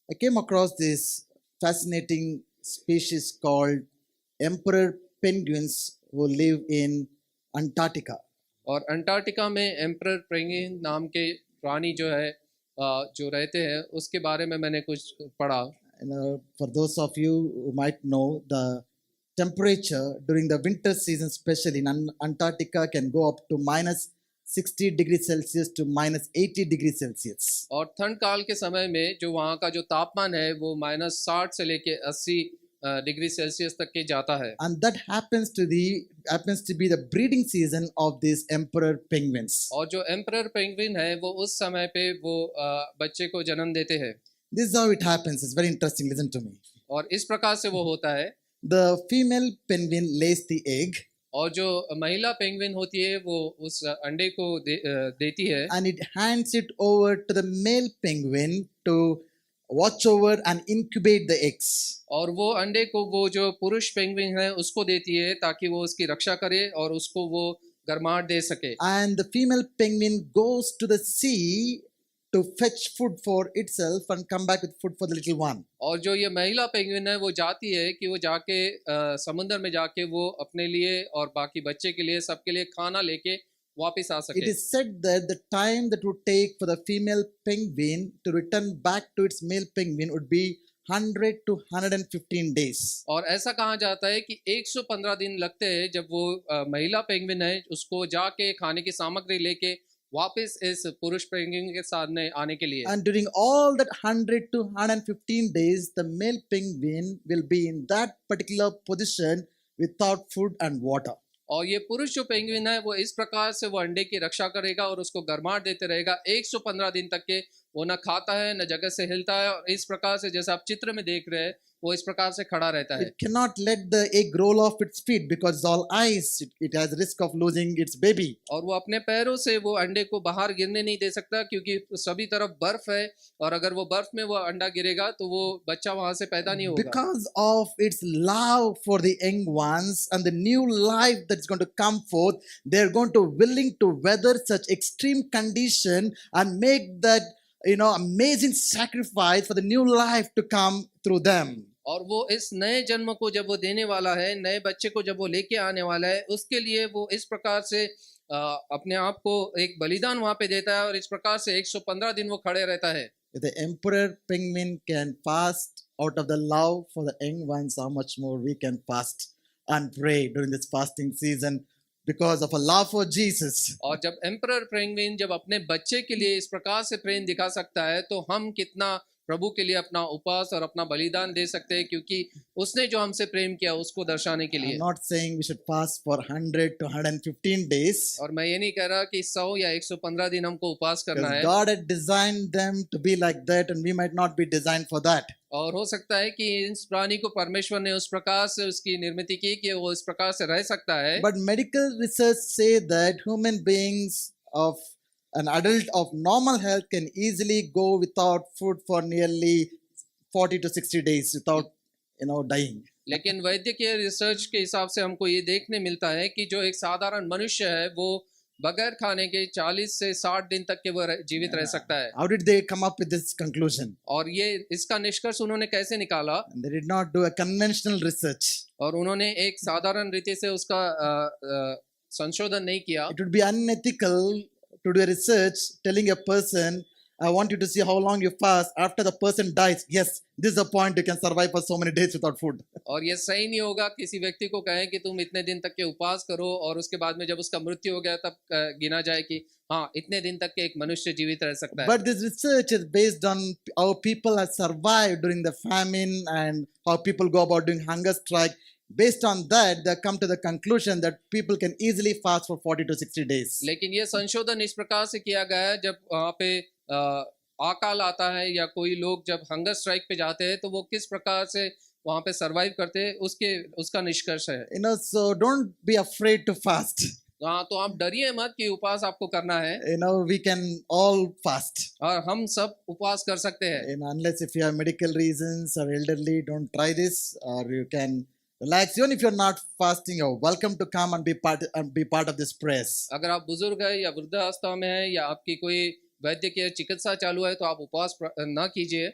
I came across this fascinating species called emperor penguins who live in Antarctica. और Antarctica में emperor penguin नाम के प्राणी जो है जो रहते हैं उसके बारे में मैंने कुछ पढ़ा। For those of you who might know, the temperature during the winter season, especially in Antarctica, can go up to minus 60 degrees Celsius to minus 80 degrees Celsius. और ठंड काल के समय में जो वहाँ का जो तापमान है वो -60 से लेके 80 डिग्री सेल्सियस तक के जाता है। And that happens to be the breeding season of these emperor penguins. और जो एम्परर पेंगुइन है वो उस समय पे वो बच्चे को जन्म देते हैं। This is how it happens. It's very interesting. Listen to me. और इस प्रकार से वो होता है। The female penguin lays the egg और जो महिला पेंगुइन होती है वो उस अंडे को देती है and it hands it over to the male penguin to watch over and incubate the eggs. और वो अंडे को वो जो पुरुष पेंगुइन है उसको देती है ताकि वो उसकी रक्षा करे और उसको वो गर्माहट दे सके। And the female penguin goes to the sea to fetch food for itself and come back with food for the little one. और जो ये महिला पेंगुइन है वो जाती है कि वो जाके समुद्र में जाके वो अपने लिए और बाकी बच्चे के लिए सबके लिए खाना लेके वापस आ It सके। is said that the time that would take for the female penguin to return back to its male penguin would be 100 to 115 days. और ऐसा कहा जाता है कि 115 दिन लगते हैं जब वो महिला पेंगुइन है उसको जाके खाने की सामग्री लेके वापस इस पुरुष पेंगुइन के सामने आने के लिए। And during all that 100 to 115 days, the male penguin will be in that particular position without food and water. और ये पुरुष जो पेंगुइन है वो इस प्रकार से वो अंडे की रक्षा करेगा और उसको गर्माहट देते रहेगा 115 दिन तक के। वो न खाता है न जगह से हिलता है और इस प्रकार से जैसा आप चित्र में देख रहे हैं वो इस प्रकार से खड़ा रहता है। It cannot let the egg roll off its feet because it's all ice. It has risk of losing its baby. और वो अपने पैरों से वो अंडे को बाहर गिरने नहीं दे सकता क्योंकि सभी तरफ बर्फ है और अगर वो बर्फ में वो अंडा गिरेगा तो वो बच्चा वहां से पैदा नहीं होगा। Because of its love for the young ones and the new life that's going to come forth, they're going to willing to weather such extreme condition and make that amazing sacrifice for the new life to come through them. और वो इस नए जन्म को जब वो देने वाला है, नए बच्चे को जब वो लेके आने वाला है, उसके लिए वो इस प्रकार से अपने आप को एक बलिदान वहां पे देता है और इस प्रकार से 115 दिन वो खड़े रहता है। If the emperor penguin can fast out of the love for the young ones, how much more we can fast and pray during this fasting season because of a love for Jesus. और जब emperor penguin जब अपने बच्चे के लिए इस प्रकार से प्रेम दिखा सकता है तो हम कितना प्रभु के लिए अपना उपवास और अपना बलिदान दे सकते हैं क्योंकि उसने जो हमसे प्रेम किया उसको दर्शाने के लिए। I'm not saying we should fast for 100 to 115 days. और मैं ये नहीं कह रहा कि 100 या 115 दिन हमको उपवास करना Because है। God had designed them to be like that and we might not be designed for that. और हो सकता है कि इस प्राणी को परमेश्वर ने उस प्रकार से उसकी निर्मित की कि वो इस प्रकार से रह सकता है। But medical research say that human beings of an adult of normal health can easily go without food for nearly 40 to 60 days without dying. लेकिन वैद्यकीय रिसर्च के हिसाब से हमको ये देखने मिलता है कि जो एक साधारण मनुष्य है वो बगैर खाने के 40 से 60 दिन तक के वो जीवित रह सकता है। How did they come up with this conclusion? और ये इसका निष्कर्ष उन्होंने कैसे निकाला? And they did not do a conventional research. और उन्होंने एक साधारण रीति से उसका संशोधन नहीं किया। It would be unethical to do a research telling a person, I want you to see how long you fast. After the person dies, yes, this is the point you can survive for so many days without food. और ये सही नहीं होगा किसी व्यक्ति को कहें कि तुम इतने दिन तक के उपवास करो और उसके बाद में जब उसका मृत्यु हो गया तब गिना जाए कि हाँ इतने दिन तक के एक मनुष्य जीवित रह सकता है। But this research is based on how people have survived during the famine and how people go about doing hunger strike. Based on that, they come to the conclusion that people can easily fast for 40 to 60 days. लेकिन ये संशोधन इस प्रकार से किया गया है जब वहाँ पे अकाल आता है या कोई लोग जब हंगर स्ट्राइक पे जाते हैं तो वो किस प्रकार से वहाँ पे सरवाइव करते हैं उसका निष्कर्ष है। So don't be afraid to fast. हाँ तो आप डरिए मत कि उपवास आपको करना है। We can all fast. और हम सब उपवास कर सकते हैं। Unless if you have medical reasons or elderly, don't try this, or you can relax. Even if you're not fasting, you're welcome to come and be part of this prayers. अगर आप बुजुर्ग है या वृद्धावस्था में है या आपकी कोई वैद्यकीय चिकित्सा चालू है तो आप उपवास ना कीजिए।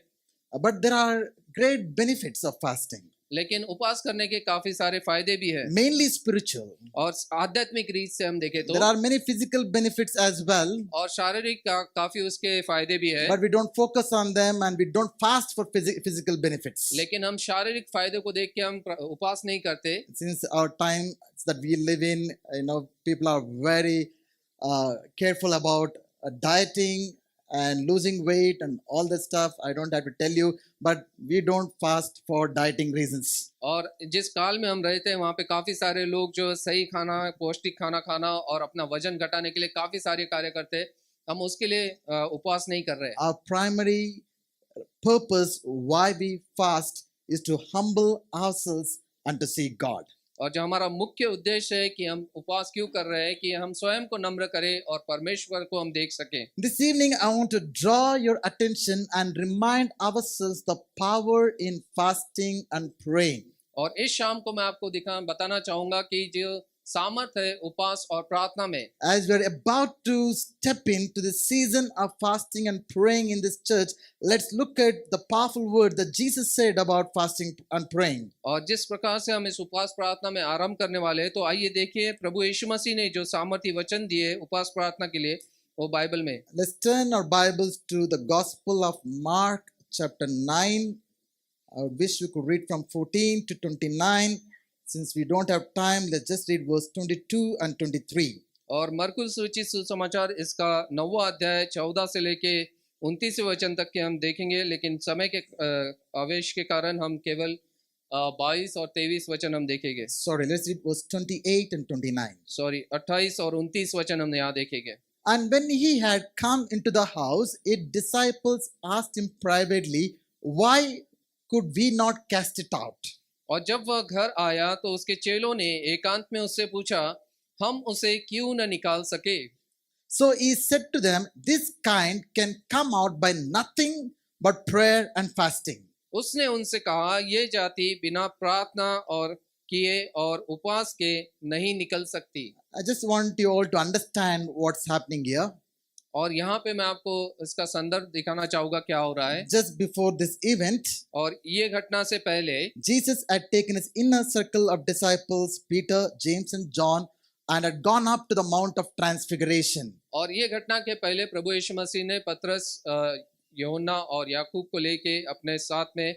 But there are great benefits of fasting, लेकिन उपवास करने के काफी सारे फायदे भी हैं। mainly spiritual. और आध्यात्मिक रीत से हम देखें तो There are many physical benefits as well, और शारीरिक काफी उसके फायदे भी है, but we don't focus on them and we don't fast for physical benefits. लेकिन हम शारीरिक फायदे को देख के हम उपवास नहीं करते। Since our time that we live in, people are very careful about dieting and losing weight and all that stuff. I don't have to tell you, but we don't fast for dieting reasons. और जिस काल में हम रहते हैं वहाँ पे काफी सारे लोग जो सही खाना, पौष्टिक खाना खाना और अपना वजन घटाने के लिए काफी सारे कार्य करते हैं, हम उसके लिए उपवास नहीं कर रहे। Our primary purpose why we fast is to humble ourselves and to seek God. और जो हमारा मुख्य उद्देश्य है कि हम उपवास क्यों कर रहे हैं, कि हम स्वयं को नम्र करें और परमेश्वर को हम देख सकें। This evening, I want to draw your attention and remind ourselves the power in fasting and praying. और इस शाम को मैं आपको बताना चाहूंगा कि जो सामर्थ है उपवास और प्रार्थना में। As we are about to step into the season of fasting and praying in this church, let's look at the powerful word that Jesus said about fasting and praying. और जिस प्रकार से हम इस उपवास प्रार्थना में आरंभ करने वाले हैं, तो आइए देखिए प्रभु यीशु मसीह ने जो सामर्थी वचन दिए उपवास प्रार्थना के लिए वो बाइबल में। Let's turn our Bibles to the Gospel of Mark chapter 9. I wish we could read from 14 to 29. Since we don't have time, let's just read verse 22 and 23. और मरकुस सूचित सुसमाचार इसका 9वां अध्याय 14 से लेके 29 वचन तक के हम देखेंगे, लेकिन समय के आवेश के कारण हम केवल 22 और 23 वचन हम देखेंगे। Sorry, let's read verse 28 and 29. Sorry 28 और 29 वचन हम यहाँ देखेंगे। And when he had come into the house, his disciples asked him privately, why could we not cast it out? और जब वह घर आया तो उसके चेलों ने एकांत में उससे पूछा, हम उसे क्यों न निकाल सके? So he said to them, this kind can come out by nothing but prayer and fasting. उसने उनसे कहा, ये जाति बिना प्रार्थना और किए और उपवास के नहीं निकल सकती। I just want you all to understand what's happening here. और यहाँ पे मैं आपको इसका संदर्भ दिखाना चाहूँगा क्या हो रहा है। Just before this event, और ये घटना से पहले Jesus had taken his inner circle of disciples, Peter, James and John, and had gone up to the Mount of Transfiguration. और ये घटना के पहले प्रभु यीशु मसीह ने पतरस, यूहन्ना और याकूब को लेके अपने साथ में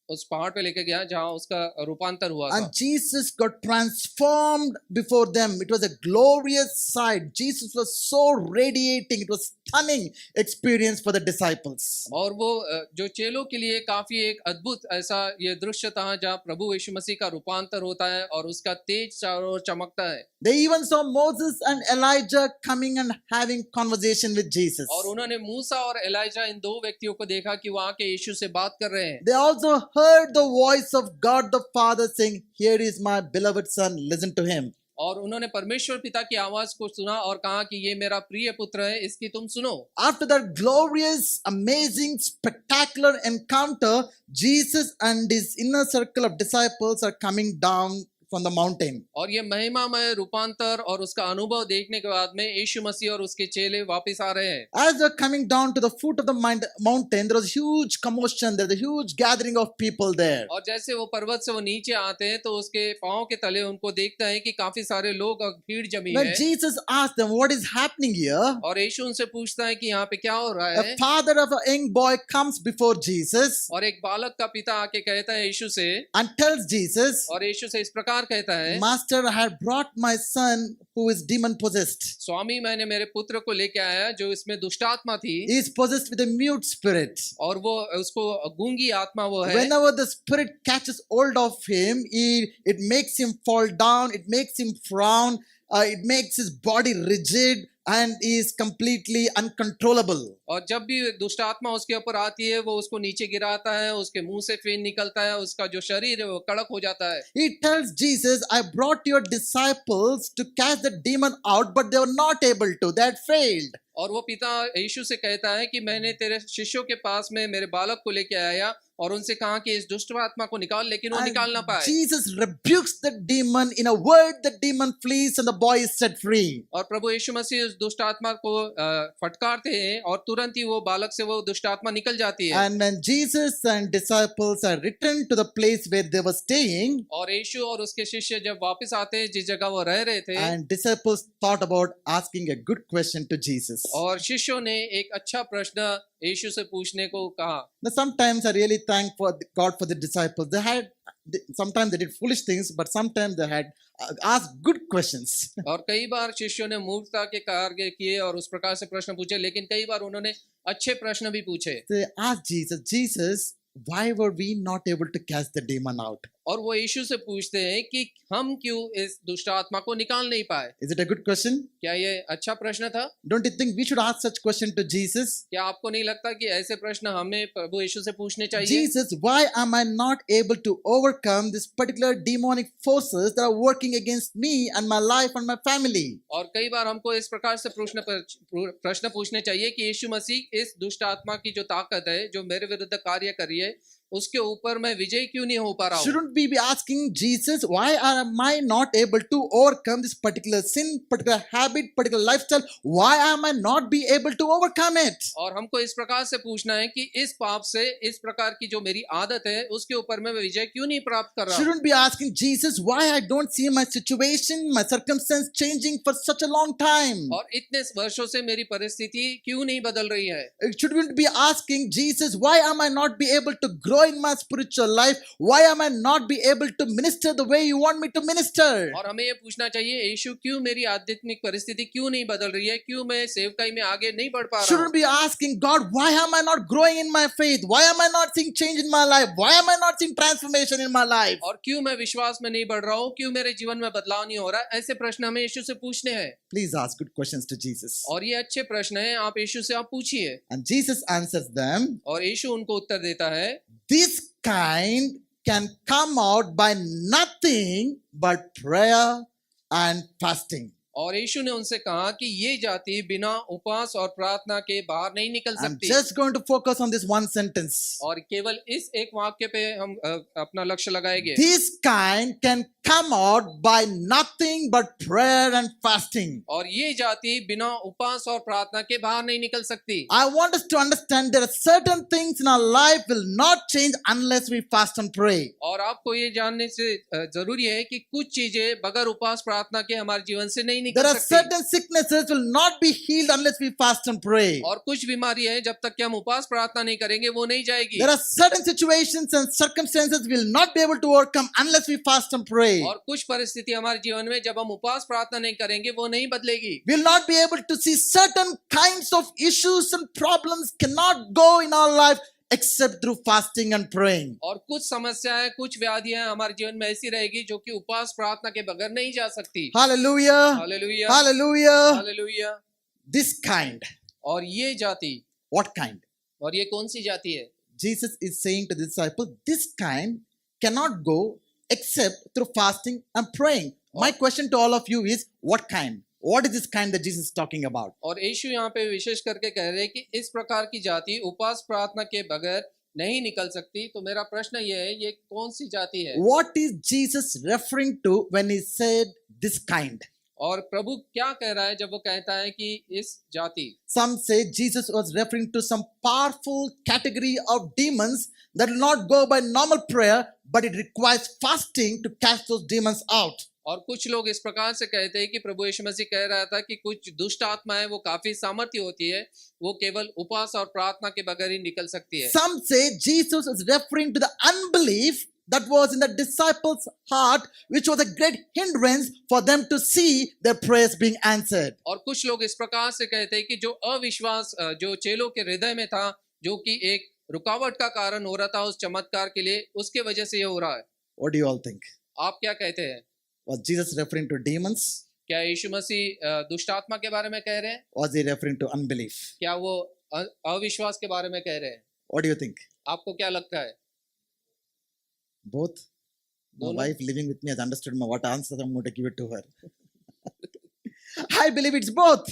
उस पहाड़ पे लेके गया जहाँ उसका रूपांतर हुआ था। And Jesus got transformed before them. It was a glorious sight. Jesus was so radiating. It was stunning experience for the disciples. और वो जो चेलों के लिए काफी एक अद्भुत ऐसा ये दृश्य था जहाँ प्रभु यीशु मसीह का रूपांतर होता है और उसका तेज चारों ओर चमकता है। They even saw Moses and Elijah coming and having conversation with Jesus. और उन्होंने मूसा और एलाइजा इन दो व्यक्तियों को देखा कि वहाँ के यीशु से बात कर रहे हैं। They also heard the voice of God the Father saying, here is my beloved son, listen to him. और उन्होंने परमेश्वर पिता की आवाज को सुना और कहा कि ये मेरा प्रिय पुत्र है, इसकी तुम सुनो। After that glorious, amazing, spectacular encounter, Jesus and his inner circle of disciples are coming down from the mountain. और ये महिमामय रूपांतर और उसका अनुभव देखने के बाद में यीशु मसीह और उसके चेले वापस आ रहे हैं। As they're coming down to the foot of the mountain, there was huge commotion. There was a huge gathering of people there. और जैसे वो पर्वत से वो नीचे आते हैं तो उसके पांव के तले उनको देखता है कि काफी सारे लोग और भीड़ जमी When है। Jesus asked them, what is happening here? और यीशु उनसे पूछता है कि यहाँ पे क्या हो रहा है। A father of a young boy comes before Jesus और एक बालक का पिता आके कहता है यीशु से, and tells Jesus, और यीशु से इस प्रकार कहता है, Master, I have brought my son who is demon possessed. स्वामी मैंने मेरे पुत्र को लेके आया जो इसमें दुष्ट आत्मा थी He is possessed with a mute spirit. और वो उसको गूंगी आत्मा वो है। Whenever the spirit catches hold of him, it makes him fall down, it makes him frown, it makes his body rigid and he is completely uncontrollable. और जब भी दुष्ट आत्मा उसके ऊपर आती है वो उसको नीचे गिराता है, उसके मुंह से फेन निकलता है, उसका जो शरीर है वो कड़क हो जाता है। He tells Jesus, I brought your disciples to cast the demon out, but they were not able to. They had failed. और वो पिता यीशु से कहता है कि मैंने तेरे शिष्यों के पास में मेरे बालक को लेके आया और उनसे कहा कि इस दुष्ट आत्मा को निकाल, लेकिन वो And निकाल ना पाए। Jesus rebukes the demon. In a word, the demon flees and the boy is set free. और प्रभु यीशु मसीह उस उस दुष्ट आत्मा को फटकारते हैं और तुरंत ही वो बालक से वो दुष्ट आत्मा निकल जाती है। And when Jesus and disciples are returned to the place where they were staying, और यीशु और उसके शिष्य जब वापस आते हैं जिस जगह वो रह रहे थे, and disciples thought about asking a good question to Jesus. और शिष्यों ने एक अच्छा प्रश्न यीशु से पूछने को कहा। Now, sometimes I really thank for God for the disciples. Sometimes they did foolish things, but sometimes they had asked good questions. और कई बार शिष्यों ने मूर्खता के कार्य किए और उस प्रकार से प्रश्न पूछे, लेकिन कई बार उन्होंने अच्छे प्रश्न भी पूछे। They asked Jesus, why were we not able to cast the demon out? और वो यीशु से पूछते हैं कि हम क्यों इस दुष्ट आत्मा को निकाल नहीं पाए। Is it a good question? क्या ये अच्छा प्रश्न था? Don't you think we should ask such question to Jesus? क्या आपको नहीं लगता कि ऐसे प्रश्न हमें प्रभु यीशु से पूछने चाहिए? Jesus, why am I not able to overcome this particular demonic forces that are working against me and my life and my family? और कई बार हमको इस प्रकार से प्रश्न पूछने चाहिए कि यीशु मसीह इस दुष्ट आत्मा की जो ताकत है जो मेरे विरुद्ध कार्य कर रही है उसके ऊपर मैं विजय क्यों नहीं हो पा रहा हूँ? Shouldn't we be asking Jesus, why am I not able to overcome this particular sin, particular habit, particular lifestyle? Why am I not be able to overcome it? और हमको इस प्रकार से पूछना है कि इस पाप से, इस प्रकार की जो मेरी आदत है उसके ऊपर मैं विजय क्यों नहीं प्राप्त कर रहा हूँ? Shouldn't be asking Jesus, why I don't see my situation, my circumstance changing for such a long time? और इतने वर्षों से मेरी परिस्थिति क्यों नहीं बदल रही है? Shouldn't be asking Jesus, why am I not be able to grow in my spiritual life? Why am I not be able to minister the way you want me to minister? और हमें ये पूछना चाहिए, यीशु क्यों मेरी आध्यात्मिक परिस्थिति क्यों नहीं बदल रही है? क्यों मैं सेवकाई में आगे नहीं बढ़ पा रहा हूँ? Shouldn't be asking God, why am I not growing in my faith? Why am I not seeing change in my life? Why am I not seeing transformation in my life? और क्यों मैं विश्वास में नहीं बढ़ रहा हूँ? क्यों मेरे जीवन में बदलाव नहीं हो रहा? ऐसे प्रश्न हमें यीशु से पूछने हैं। Please ask good questions to Jesus. और ये अच्छे प्रश्न हैं, आप यीशु से आप पूछिए। And Jesus answers them. और यीशु उनको उत्तर देता है, This kind can come out by nothing but prayer and fasting. और यीशु ने उनसे कहा कि ये जाति बिना उपवास और प्रार्थना के बाहर नहीं निकल I'm सकती। just going to focus on this one sentence. और केवल इस एक वाक्य पे हम अपना लक्ष्य लगाएंगे। This kind can come out by nothing but prayer and fasting. और ये जाति बिना उपवास और प्रार्थना के बाहर नहीं निकल सकती। I want us to understand there are certain things in our life will not change unless we fast and pray. और आपको ये जानने से जरूरी है कि कुछ चीजें बगैर उपवास प्रार्थना के हमारे जीवन से नहीं There निकल are सकती। certain sicknesses will not be healed unless we fast and pray. और कुछ बीमारी है जब तक कि हम उपवास प्रार्थना नहीं करेंगे वो नहीं जाएगी। There are certain situations and circumstances we will not be able to overcome unless we fast and pray. और कुछ परिस्थिति हमारे जीवन में जब हम उपवास प्रार्थना नहीं करेंगे वो नहीं बदलेगी। We will not be able to see certain kinds of issues and problems cannot go in our life except through fasting and praying. और कुछ समस्याएं, कुछ व्याधियां हमारे जीवन में ऐसी रहेगी जो कि उपवास प्रार्थना के बगैर नहीं जा सकती। Hallelujah. Hallelujah, Hallelujah. Hallelujah. This kind. और ये जाति, What kind? और ये कौन सी जाति है? Jesus is saying to the disciple, this kind cannot go except through fasting and praying. My question to all of you is, what kind? What is this kind that Jesus is talking about? और यीशु यहाँ पे विशेष करके कह रहे हैं कि इस प्रकार की जाति उपवास प्रार्थना के बगैर नहीं निकल सकती। तो मेरा प्रश्न ये है, ये कौन सी जाति है? What is Jesus referring to when he said this kind? और प्रभु क्या कह रहा है जब वो कहता है कि इस जाति? Some say Jesus was referring to some powerful category of demons that will not go by normal prayer, but it requires fasting to cast those demons out. और कुछ लोग इस प्रकार से कहते हैं कि प्रभु यीशु मसीह कह रहा था कि कुछ दुष्ट आत्माएं वो काफी सामर्थ्य होती है, वो केवल उपवास और प्रार्थना के बगैर ही निकल सकती है। Some say Jesus is referring to the unbelief that was in the disciples' heart, which was a great hindrance for them to see their prayers being answered. और कुछ लोग इस प्रकार से कहते हैं कि जो अविश्वास जो चेलों के हृदय में था, जो कि एक रुकावट का कारण हो रहा था उस चमत्कार के लिए, उसके वजह से ये हो रहा है। What do you all think? आप क्या कहते हैं? Was Jesus referring to demons? क्या यीशु मसीह दुष्ट आत्मा के बारे में कह रहे हैं? Was he referring to unbelief? क्या वो अविश्वास के बारे में कह रहे हैं? What do you think? आपको क्या लगता है? Both? My Both. wife living with me has understood what answer I'm going to give it to her. I believe it's both.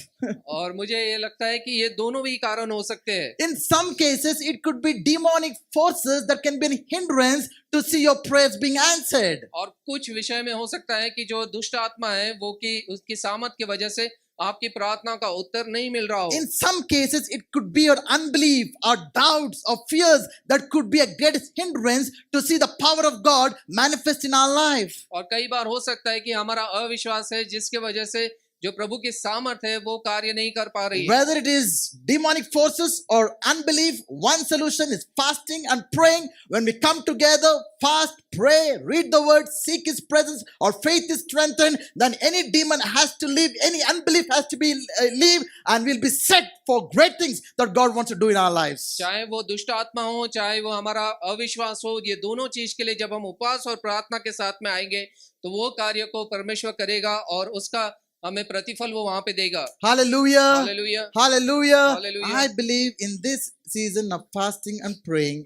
और मुझे ये लगता है कि ये दोनों भी कारण हो सकते हैं। In some cases, it could be demonic forces that can be a hindrance to see your prayers being answered. और कुछ विषय में हो सकता है कि जो दुष्ट आत्मा है वो कि उसकी सामत की वजह से आपकी प्रार्थना का उत्तर नहीं मिल रहा हो। In some cases, it could be your unbelief or doubts or fears that could be a greatest hindrance to see the power of God manifest in our life. और कई बार हो सकता है कि हमारा अविश्वास है जिसके वजह से जो प्रभु की सामर्थ है वो कार्य नहीं कर पा रही है। Whether it is demonic forces or unbelief, one solution is fasting and praying. When we come together, fast, pray, read the word, seek His presence, our faith is strengthened, then any demon has to leave, any unbelief has to be leave, and we'll be set for great things that God wants to do in our lives. चाहे वो दुष्ट आत्मा हो, चाहे वो हमारा अविश्वास हो, ये दोनों चीज के लिए जब हम उपवास और प्रार्थना के साथ में आएंगे तो वो कार्य को परमेश्वर करेगा और उसका हमें प्रतिफल वो वहां पे देगा। Hallelujah. Hallelujah. Hallelujah. Hallelujah. I believe in this season of fasting and praying,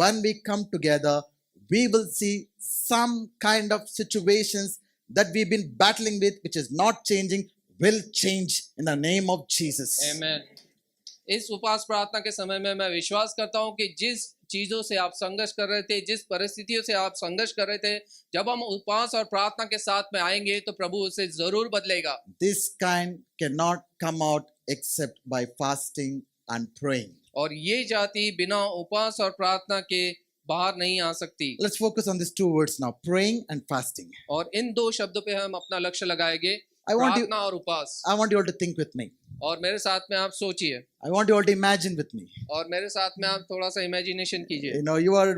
when we come together, we will see some kind of situations that we've been battling with, which is not changing, will change in the name of Jesus. आमेन। इस उपवास प्रार्थना के समय में मैं विश्वास करता हूं कि जिस चीजों से आप संघर्ष कर रहे थे, जिस परिस्थितियों से आप संघर्ष कर रहे थे, जब हम उपवास और प्रार्थना के साथ में आएंगे तो प्रभु उसे जरूर बदलेगा। This kind cannot come out except by fasting and praying. और ये जाति बिना उपवास और प्रार्थना के बाहर नहीं आ सकती। Let's focus on these two words now, praying and fasting. और इन दो शब्दों पे हम अपना लक्ष्य लगाएंगे, I want you- प्रार्थना और उपवास। I want you all to think with me. और मेरे साथ में आप सोचिए I want you all to imagine with me. और मेरे साथ में आप थोड़ा सा इमेजिनेशन कीजिए। You know, you are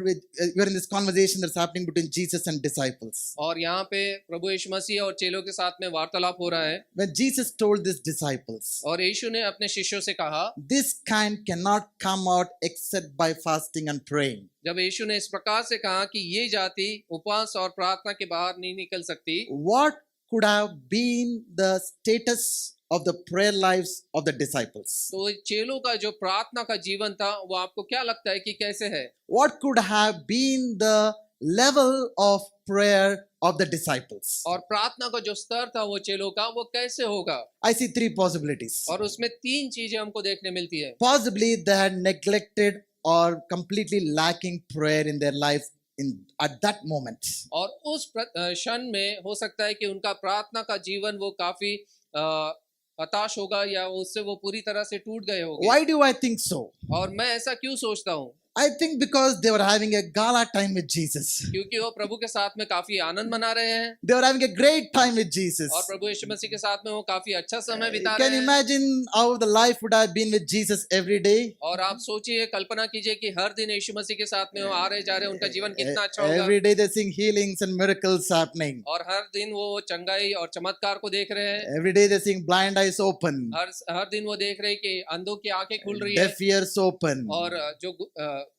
in this conversation that's happening between Jesus and disciples. और यहाँ पे प्रभु यीशु मसीह और चेलों के साथ में वार्तालाप हो रहा है When Jesus told these disciples, और यीशु ने अपने शिष्यों से कहा, this kind cannot come out except by fasting and praying. जब यीशु ने इस प्रकार से कहा कि ये जाति उपवास और प्रार्थना के बाहर नहीं निकल सकती, What could have been the status of the prayer lives of the disciples? तो चेलों का जो प्रार्थना का जीवन था वो आपको क्या लगता है कि कैसे है? What could have been the level of prayer of the disciples? और प्रार्थना का जो स्तर था वो चेलों का वो कैसे होगा? I see three possibilities. और उसमें तीन चीजें हमको देखने मिलती है। Possibly they had neglected or completely lacking prayer in their life at that moment. और उस क्षण में हो सकता है कि उनका प्रार्थना का जीवन वो काफी हताश होगा या उससे वो पूरी तरह से टूट गए होंगे। Why do I think so? और मैं ऐसा क्यों सोचता हूँ? I think because they were having a gala time with Jesus. क्योंकि वो प्रभु के साथ में काफी आनंद मना रहे हैं They were having a great time with Jesus. और प्रभु यीशु मसीह के साथ में वो काफी अच्छा समय बिता Can रहे you हैं। imagine how the life would have been with Jesus every day? और आप सोचिए, कल्पना कीजिए कि हर दिन यीशु मसीह के साथ में वो आ रहे जा रहे, उनका जीवन कितना अच्छा होगा। Every day they're seeing healings and miracles happening. और हर दिन वो चंगाई और चमत्कार को देख रहे हैं। Every day they're seeing blind eyes open, हर दिन वो देख रहे हैं कि अंधों की आंखें खुल रही है deaf ears open, और जो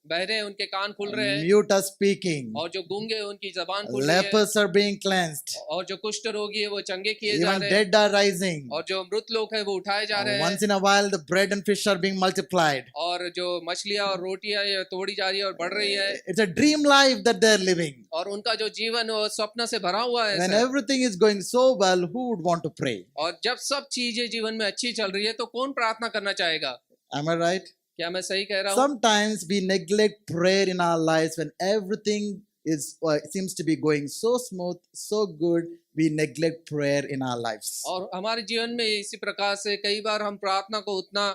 बहरे हैं उनके कान खुल रहे हैं mute are speaking, और जो गूंगे हैं उनकी जबान खुल रही है lepers are being cleansed, और जो कुष्ठ रोगी है वो चंगे किए जा even रहे हैं dead are rising. और जो मृत लोग हैं वो उठाए जा रहे हैं Once in a while the bread and fish are being multiplied. और जो मछलियां और रोटियां ये तोड़ी जा रही है और बढ़ रही है It's a dream life that they're living. और उनका जो जीवन वो स्वप्न से भरा हुआ है When ऐसा। everything is going so well, who would want to pray? और जब सब चीजें जीवन में अच्छी चल रही है तो कौन प्रार्थना करना चाहेगा? Am I right? क्या मैं सही कह रहा हूँ? Sometimes we neglect prayer in our lives when everything seems to be going so smooth, so good. We neglect prayer in our lives. और हमारे जीवन में इसी प्रकार से कई बार हम प्रार्थना को उतना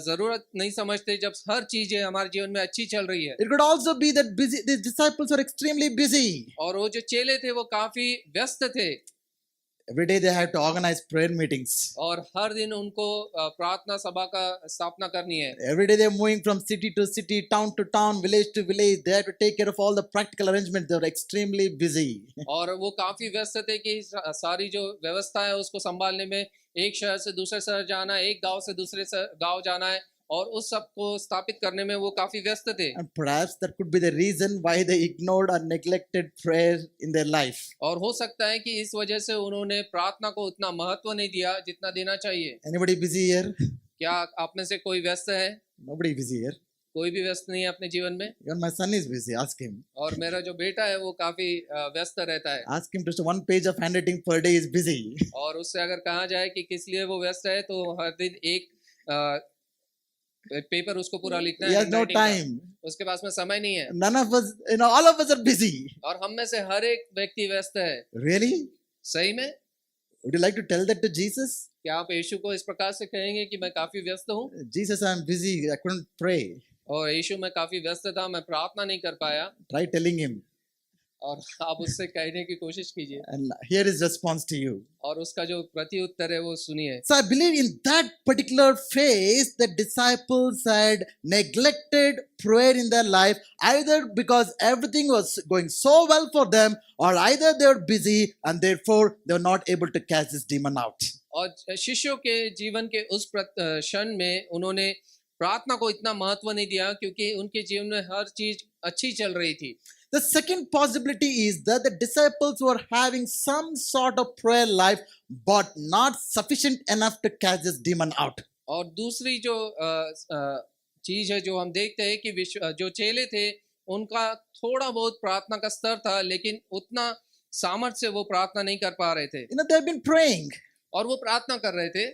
जरूरत नहीं समझते जब हर चीजें हमारे जीवन में अच्छी चल रही है। It could also be that the disciples were extremely busy. और वो जो चेले थे वो काफी व्यस्त थे Every day they had to organize prayer meetings. और हर दिन उनको प्रार्थना सभा का स्थापना करनी है। Every day they're moving from city to city, town to town, village to village. They had to take care of all the practical arrangements. They were extremely busy. और वो काफी व्यस्त थे कि सारी जो व्यवस्था है उसको संभालने में, एक शहर से दूसरे शहर जाना है, एक गांव से दूसरे गांव जाना है और उस सब को स्थापित करने में वो काफी व्यस्त थे। And perhaps that could be the reason why they ignored or neglected prayer in their life. और हो सकता है कि इस वजह से उन्होंने प्रार्थना को उतना महत्व नहीं दिया जितना देना चाहिए। Anybody busy here? क्या आप में से कोई व्यस्त है? Nobody busy here. कोई भी व्यस्त नहीं है अपने जीवन में। Even my son is busy. Ask him. और मेरा जो बेटा है वो काफी व्यस्त रहता है। Ask him just one page of handwriting per day is busy. और उससे अगर कहा जाए कि किस लिए वो व्यस्त है तो हर दिन एक पेपर उसको पूरा लिखना He है। has no handwriting का। time. उसके पास में समय नहीं है। None of us, all of us are busy. और हम में से हर एक व्यक्ति व्यस्त है। Really? सही में? Would you like to tell that to Jesus? क्या आप यीशु को इस प्रकार से कहेंगे कि मैं काफी व्यस्त हूँ Jesus, I'm busy. I couldn't pray. और यीशु मैं काफी व्यस्त था, मैं प्रार्थना नहीं कर पाया। Try telling him. और आप उससे कहने की कोशिश कीजिए And here is response to you. और उसका जो प्रति उत्तर है वो सुनिए। So I believe in that particular phase, the disciples had neglected prayer in their life, either because everything was going so well for them, or either they were busy and therefore they were not able to cast this demon out. और शिष्यों के जीवन के उस क्षण में उन्होंने प्रार्थना को इतना महत्व नहीं दिया क्योंकि उनके जीवन में हर चीज अच्छी चल रही थी। The second possibility is that the disciples were having some sort of prayer life, but not sufficient enough to cast this demon out. और दूसरी जो चीज है जो हम देखते हैं कि जो चेले थे उनका थोड़ा बहुत प्रार्थना का स्तर था, लेकिन उतना सामर्थ्य से वो प्रार्थना नहीं कर पा रहे थे। They've been praying. और वो प्रार्थना कर रहे थे।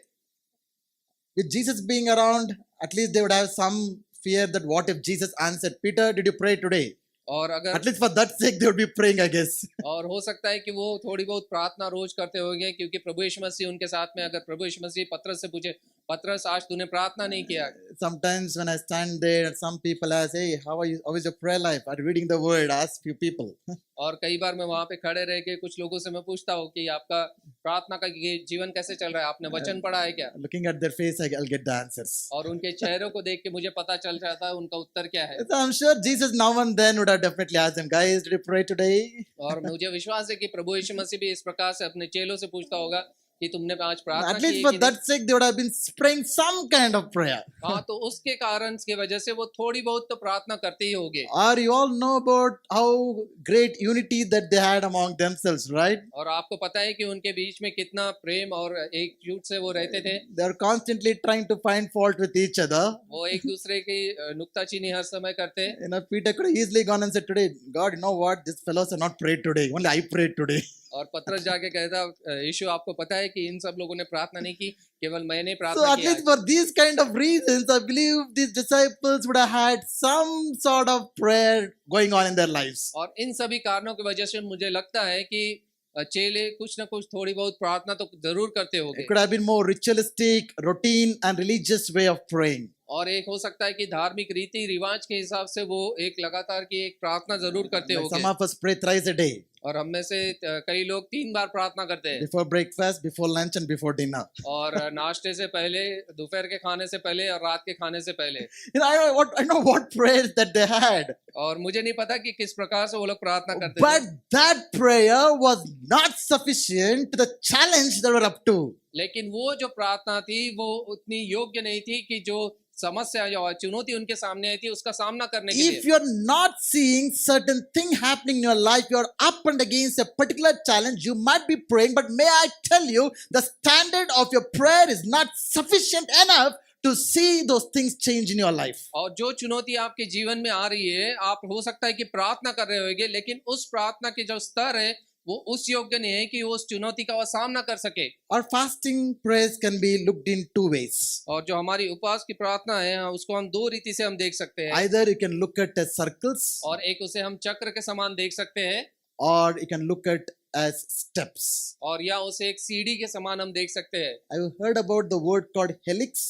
With Jesus being around, at least they would have some fear that what if Jesus answered, Peter, did you pray today? और अगर At least for that sake, they would be praying, I guess. और हो सकता है कि वो थोड़ी बहुत प्रार्थना रोज करते होंगे क्योंकि प्रभु यीशु मसीह उनके साथ में, अगर प्रभु यीशु मसीह पतरस से पूछे, पतरस आज तूने प्रार्थना नहीं किया। Sometimes when I stand there, some people ask, hey, how is your prayer life? Are you reading the word? Ask few people. और कई बार मैं वहां पे खड़े रह के कुछ लोगों से मैं पूछता हूँ कि आपका प्रार्थना का जीवन कैसे चल रहा है, आपने वचन पढ़ा है क्या? Looking at their face, I'll get the answers. और उनके चेहरों को देख के मुझे पता चल जाता है उनका उत्तर क्या है। So I'm sure Jesus now and then would have definitely asked them, guys, did you pray today? और मुझे विश्वास है कि प्रभु यीशु मसीह भी इस प्रकार से अपने चेलों से पूछता होगा कि तुमने आज प्रार्थना At की least है for कि that sake, they would have been praying some kind of prayer. हाँ, तो उसके कारण की वजह से वो थोड़ी बहुत तो प्रार्थना करते ही होंगे। Or you all know about how great unity that they had among themselves, right? और आपको पता है कि उनके बीच में कितना प्रेम और एकजुट से वो रहते थे। They are constantly trying to find fault with each other. वो एक दूसरे की नुक्ताचीनी हर समय करते। Peter could have easily gone and said today, God, you know what? These fellows have not prayed today. Only I prayed today. और पतरस जाके कहता, यीशु आपको पता है कि इन सब लोगों ने प्रार्थना नहीं की, केवल मैंने So प्रार्थना at की। least for these kind of reasons, I believe these disciples would have had some sort of prayer going on in their lives. और इन सभी कारणों की वजह से मुझे लगता है कि चेले कुछ ना कुछ थोड़ी बहुत प्रार्थना तो जरूर करते होंगे। It could have been more ritualistic, routine, and religious way of praying. और एक हो सकता है कि धार्मिक रीति रिवाज के हिसाब से वो एक लगातार की एक प्रार्थना जरूर करते Like some होंगे। of us pray thrice a day. और हम में से कई लोग 3 बार प्रार्थना करते हैं, Before breakfast, before lunch, and before dinner. और नाश्ते से पहले, दोपहर के खाने से पहले और रात के खाने से पहले। I know what prayers that they had. और मुझे नहीं पता कि किस प्रकार से वो लोग प्रार्थना करते थे, But that prayer was not sufficient to the challenge they were up to. लेकिन वो जो प्रार्थना थी वो उतनी योग्य नहीं थी कि जो समस्या या चुनौती उनके सामने आई थी उसका सामना करने के If लिए। you're not seeing certain thing happening in your life, you're up and against a particular challenge, you might be praying, but may I tell you, the standard of your prayer is not sufficient enough to see those things change in your life. और जो चुनौती आपके जीवन में आ रही है, आप हो सकता है कि प्रार्थना कर रहे होंगे, लेकिन उस प्रार्थना के जो स्तर है वो उस योग्य नहीं है कि वो उस चुनौती का वो सामना कर सके। Our fasting prayers can be looked in two ways. और जो हमारी उपवास की प्रार्थना है उसको हम 2 रीति से हम देख सकते हैं। Either you can look at as circles, और एक उसे हम चक्र के समान देख सकते हैं, or you can look at as steps. और या उसे एक सीढ़ी के समान हम देख सकते हैं। I've heard about the word called helix.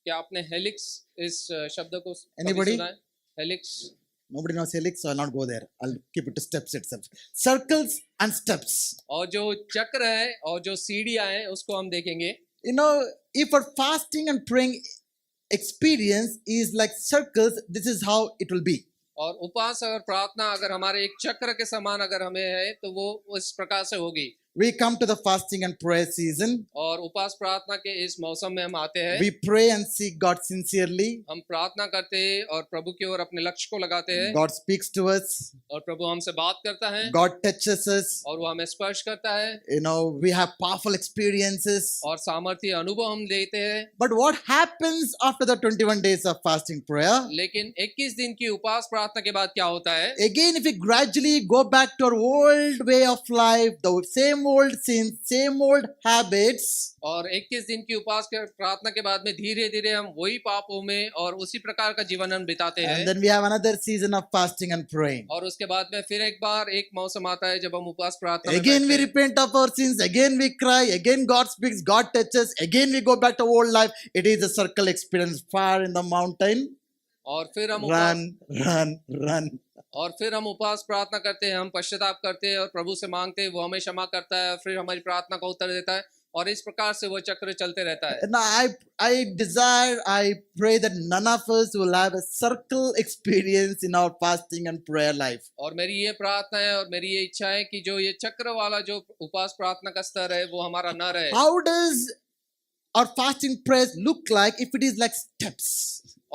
क्या आपने हेलिक्स इस शब्द को कभी Anybody? सुना है? Helix. Nobody knows helix, so I'll not go there. I'll keep it to steps itself. Circles and steps. और जो चक्र है और जो सीढ़ियां हैं उसको हम देखेंगे। You know, if our fasting and praying experience is like circles, this is how it will be. और उपवास और प्रार्थना अगर हमारे एक चक्र के समान अगर हमें है तो वो इस प्रकार से होगी। We come to the fasting and prayer season. और उपवास प्रार्थना के इस मौसम में हम आते हैं। We pray and seek God sincerely. हम प्रार्थना करते हैं और प्रभु की ओर अपने लक्ष्य को लगाते हैं। God speaks to us. और प्रभु हमसे बात करता है। God touches us. और वो हमें स्पर्श करता है। You know, we have powerful experiences. और सामर्थ्य अनुभव हम लेते हैं। But what happens after the 21 days of fasting prayer? लेकिन 21 दिन की उपवास प्रार्थना के बाद क्या होता है? Again, if we gradually go back to our old way of life, the same same old sins, same old habits. और 21 दिन की उपवास के प्रार्थना के बाद में धीरे धीरे हम वही पापों में और उसी प्रकार का जीवन हम बिताते And हैं। then we have another season of fasting and praying. और उसके बाद में फिर एक बार एक मौसम आता है जब हम उपवास प्रार्थना में Again we बैठते हैं। repent of our sins, again we cry, again God speaks, God touches, again we go back to old life. It is a circle experience far in the mountain. और फिर हम उपवास Run, run. और फिर हम उपवास प्रार्थना करते हैं, हम पश्चाताप करते हैं और प्रभु से मांगते हैं, वो हमें क्षमा करता है, फिर हमारी प्रार्थना का उत्तर देता है और इस प्रकार से वो चक्र चलते रहता है। Now I pray that none of us will have a circle experience in our fasting and prayer life. और मेरी ये प्रार्थना है और मेरी ये इच्छा है कि जो ये चक्र वाला जो उपवास प्रार्थना का स्तर है वो हमारा न रहे। How does our fasting prayers look like if it is like steps?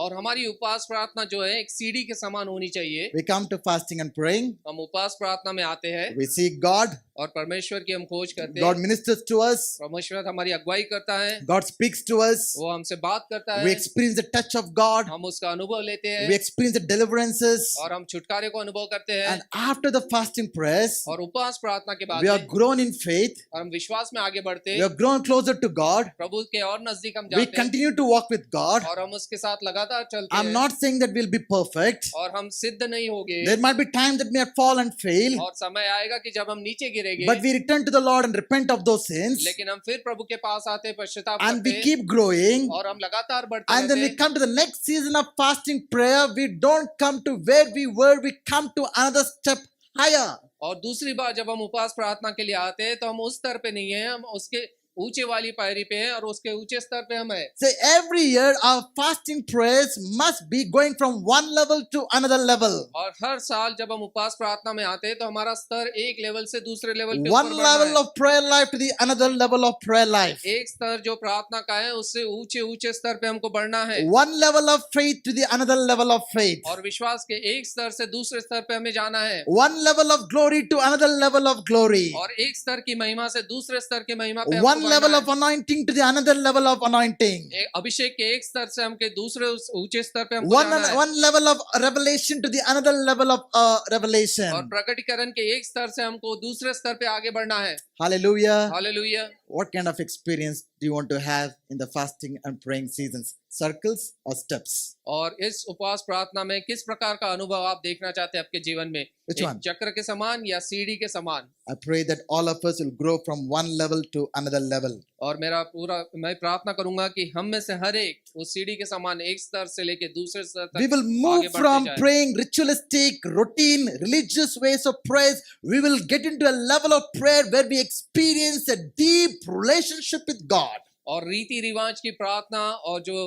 और हमारी उपवास प्रार्थना जो है एक सीढ़ी के समान होनी चाहिए। We come to fasting and praying. हम उपवास प्रार्थना में आते हैं We seek God. और परमेश्वर की हम खोज करते God हैं। ministers to us. परमेश्वर हमारी अगुवाई करता है, God speaks to us. वो हमसे बात करता We है, experience the touch of God. हम उसका अनुभव लेते We हैं experience the deliverances. और हम छुटकारे को अनुभव करते हैं। And after the fasting prayers, और उपवास प्रार्थना के बाद we are में grown in faith. और हम विश्वास में आगे बढ़ते We हैं, have grown closer to God. प्रभु के और नजदीक हम We जाते हैं continue to walk with God. और हम उसके साथ लगातार चलते I'm हैं। not saying that we'll be perfect. और हम सिद्ध नहीं होंगे There might be times that may fall and fail. और समय आएगा कि जब हम नीचे गिरेंगे, But we return to the Lord and repent of those sins. लेकिन हम फिर प्रभु के पास आते हैं, पश्चाताप And करते we हैं keep growing. और हम लगातार बढ़ते And then रहते we हैं। come to the next season of fasting prayer. We don't come to where we were. We come to another step higher. और दूसरी बार जब हम उपवास प्रार्थना के लिए आते हैं तो हम उस स्तर पे नहीं है, हम उसके ऊंचे वाली पायरी पे हैं और उसके ऊंचे स्तर पे हम हैं। So every year our fasting prayers must be going from one level to another level. और हर साल जब हम उपवास प्रार्थना में आते हैं तो हमारा स्तर एक लेवल से दूसरे लेवल पे One ऊपर बढ़ना level है। of prayer life to the another level of prayer life. एक स्तर जो प्रार्थना का है उससे ऊंचे ऊंचे स्तर पे हमको बढ़ना है One level of faith to the another level of faith. और विश्वास के एक स्तर से दूसरे स्तर पे हमें जाना है One level of glory to another level of glory. और एक स्तर की महिमा से दूसरे स्तर की महिमा पे One हमको level बढ़ना of anointing to the another level of anointing. है। अभिषेक के एक स्तर से हमके दूसरे उस ऊंचे स्तर पे हमको One, जाना है one level of revelation to the another level of और revelation. प्रकटीकरण के एक स्तर से हमको दूसरे स्तर पे आगे बढ़ना है। Hallelujah. Hallelujah. What kind of experience do you want to have in the fasting and praying seasons? Circles or steps? और इस उपवास प्रार्थना में किस प्रकार का अनुभव आप देखना चाहते हैं आपके जीवन में? Which एक one? चक्र के समान या सीढ़ी के समान? I pray that all of us will grow from one level to another level. और मैं प्रार्थना करूंगा कि हम में से हर एक उस सीढ़ी के समान एक स्तर से लेके दूसरे स्तर We तक will move आगे बढ़ते from जाएं। praying ritualistic, routine, religious ways of prayers. We will get into a level of prayer where we experience a deep relationship with God. और रीति रिवाज की प्रार्थना और जो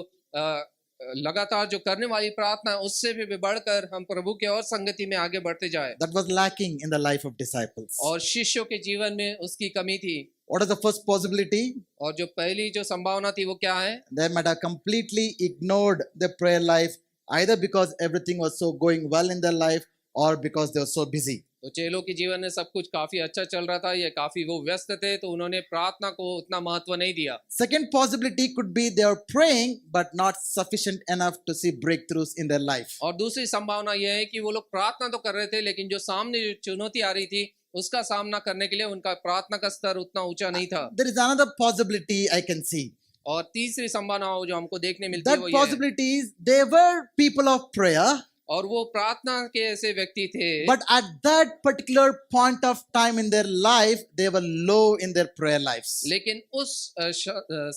लगातार जो करने वाली प्रार्थना है उससे भी बढ़कर हम प्रभु के और संगति में आगे बढ़ते जाए। That was lacking in the life of disciples. और शिष्यों के जीवन में उसकी कमी थी। What is the first possibility? और जो पहली जो संभावना थी वो क्या है? They might have completely ignored their prayer life, either because everything was so going well in their life or because they were so busy. तो चेलों के जीवन में सब कुछ काफी अच्छा चल रहा था, ये काफी वो व्यस्त थे तो उन्होंने प्रार्थना को उतना महत्व नहीं दिया। Second possibility could be they are praying but not sufficient enough to see breakthroughs in their life. और दूसरी संभावना यह है कि वो लोग प्रार्थना तो कर रहे थे लेकिन जो सामने जो चुनौती आ रही थी उसका सामना करने के लिए उनका प्रार्थना का स्तर उतना ऊंचा नहीं था। There is another possibility I can see. और तीसरी संभावना जो हमको देखने मिलती है That वो ये है। possibility is they were people of prayer, और वो प्रार्थना के ऐसे व्यक्ति थे but at that particular point of time in their life, they were low in their prayer lives. लेकिन उस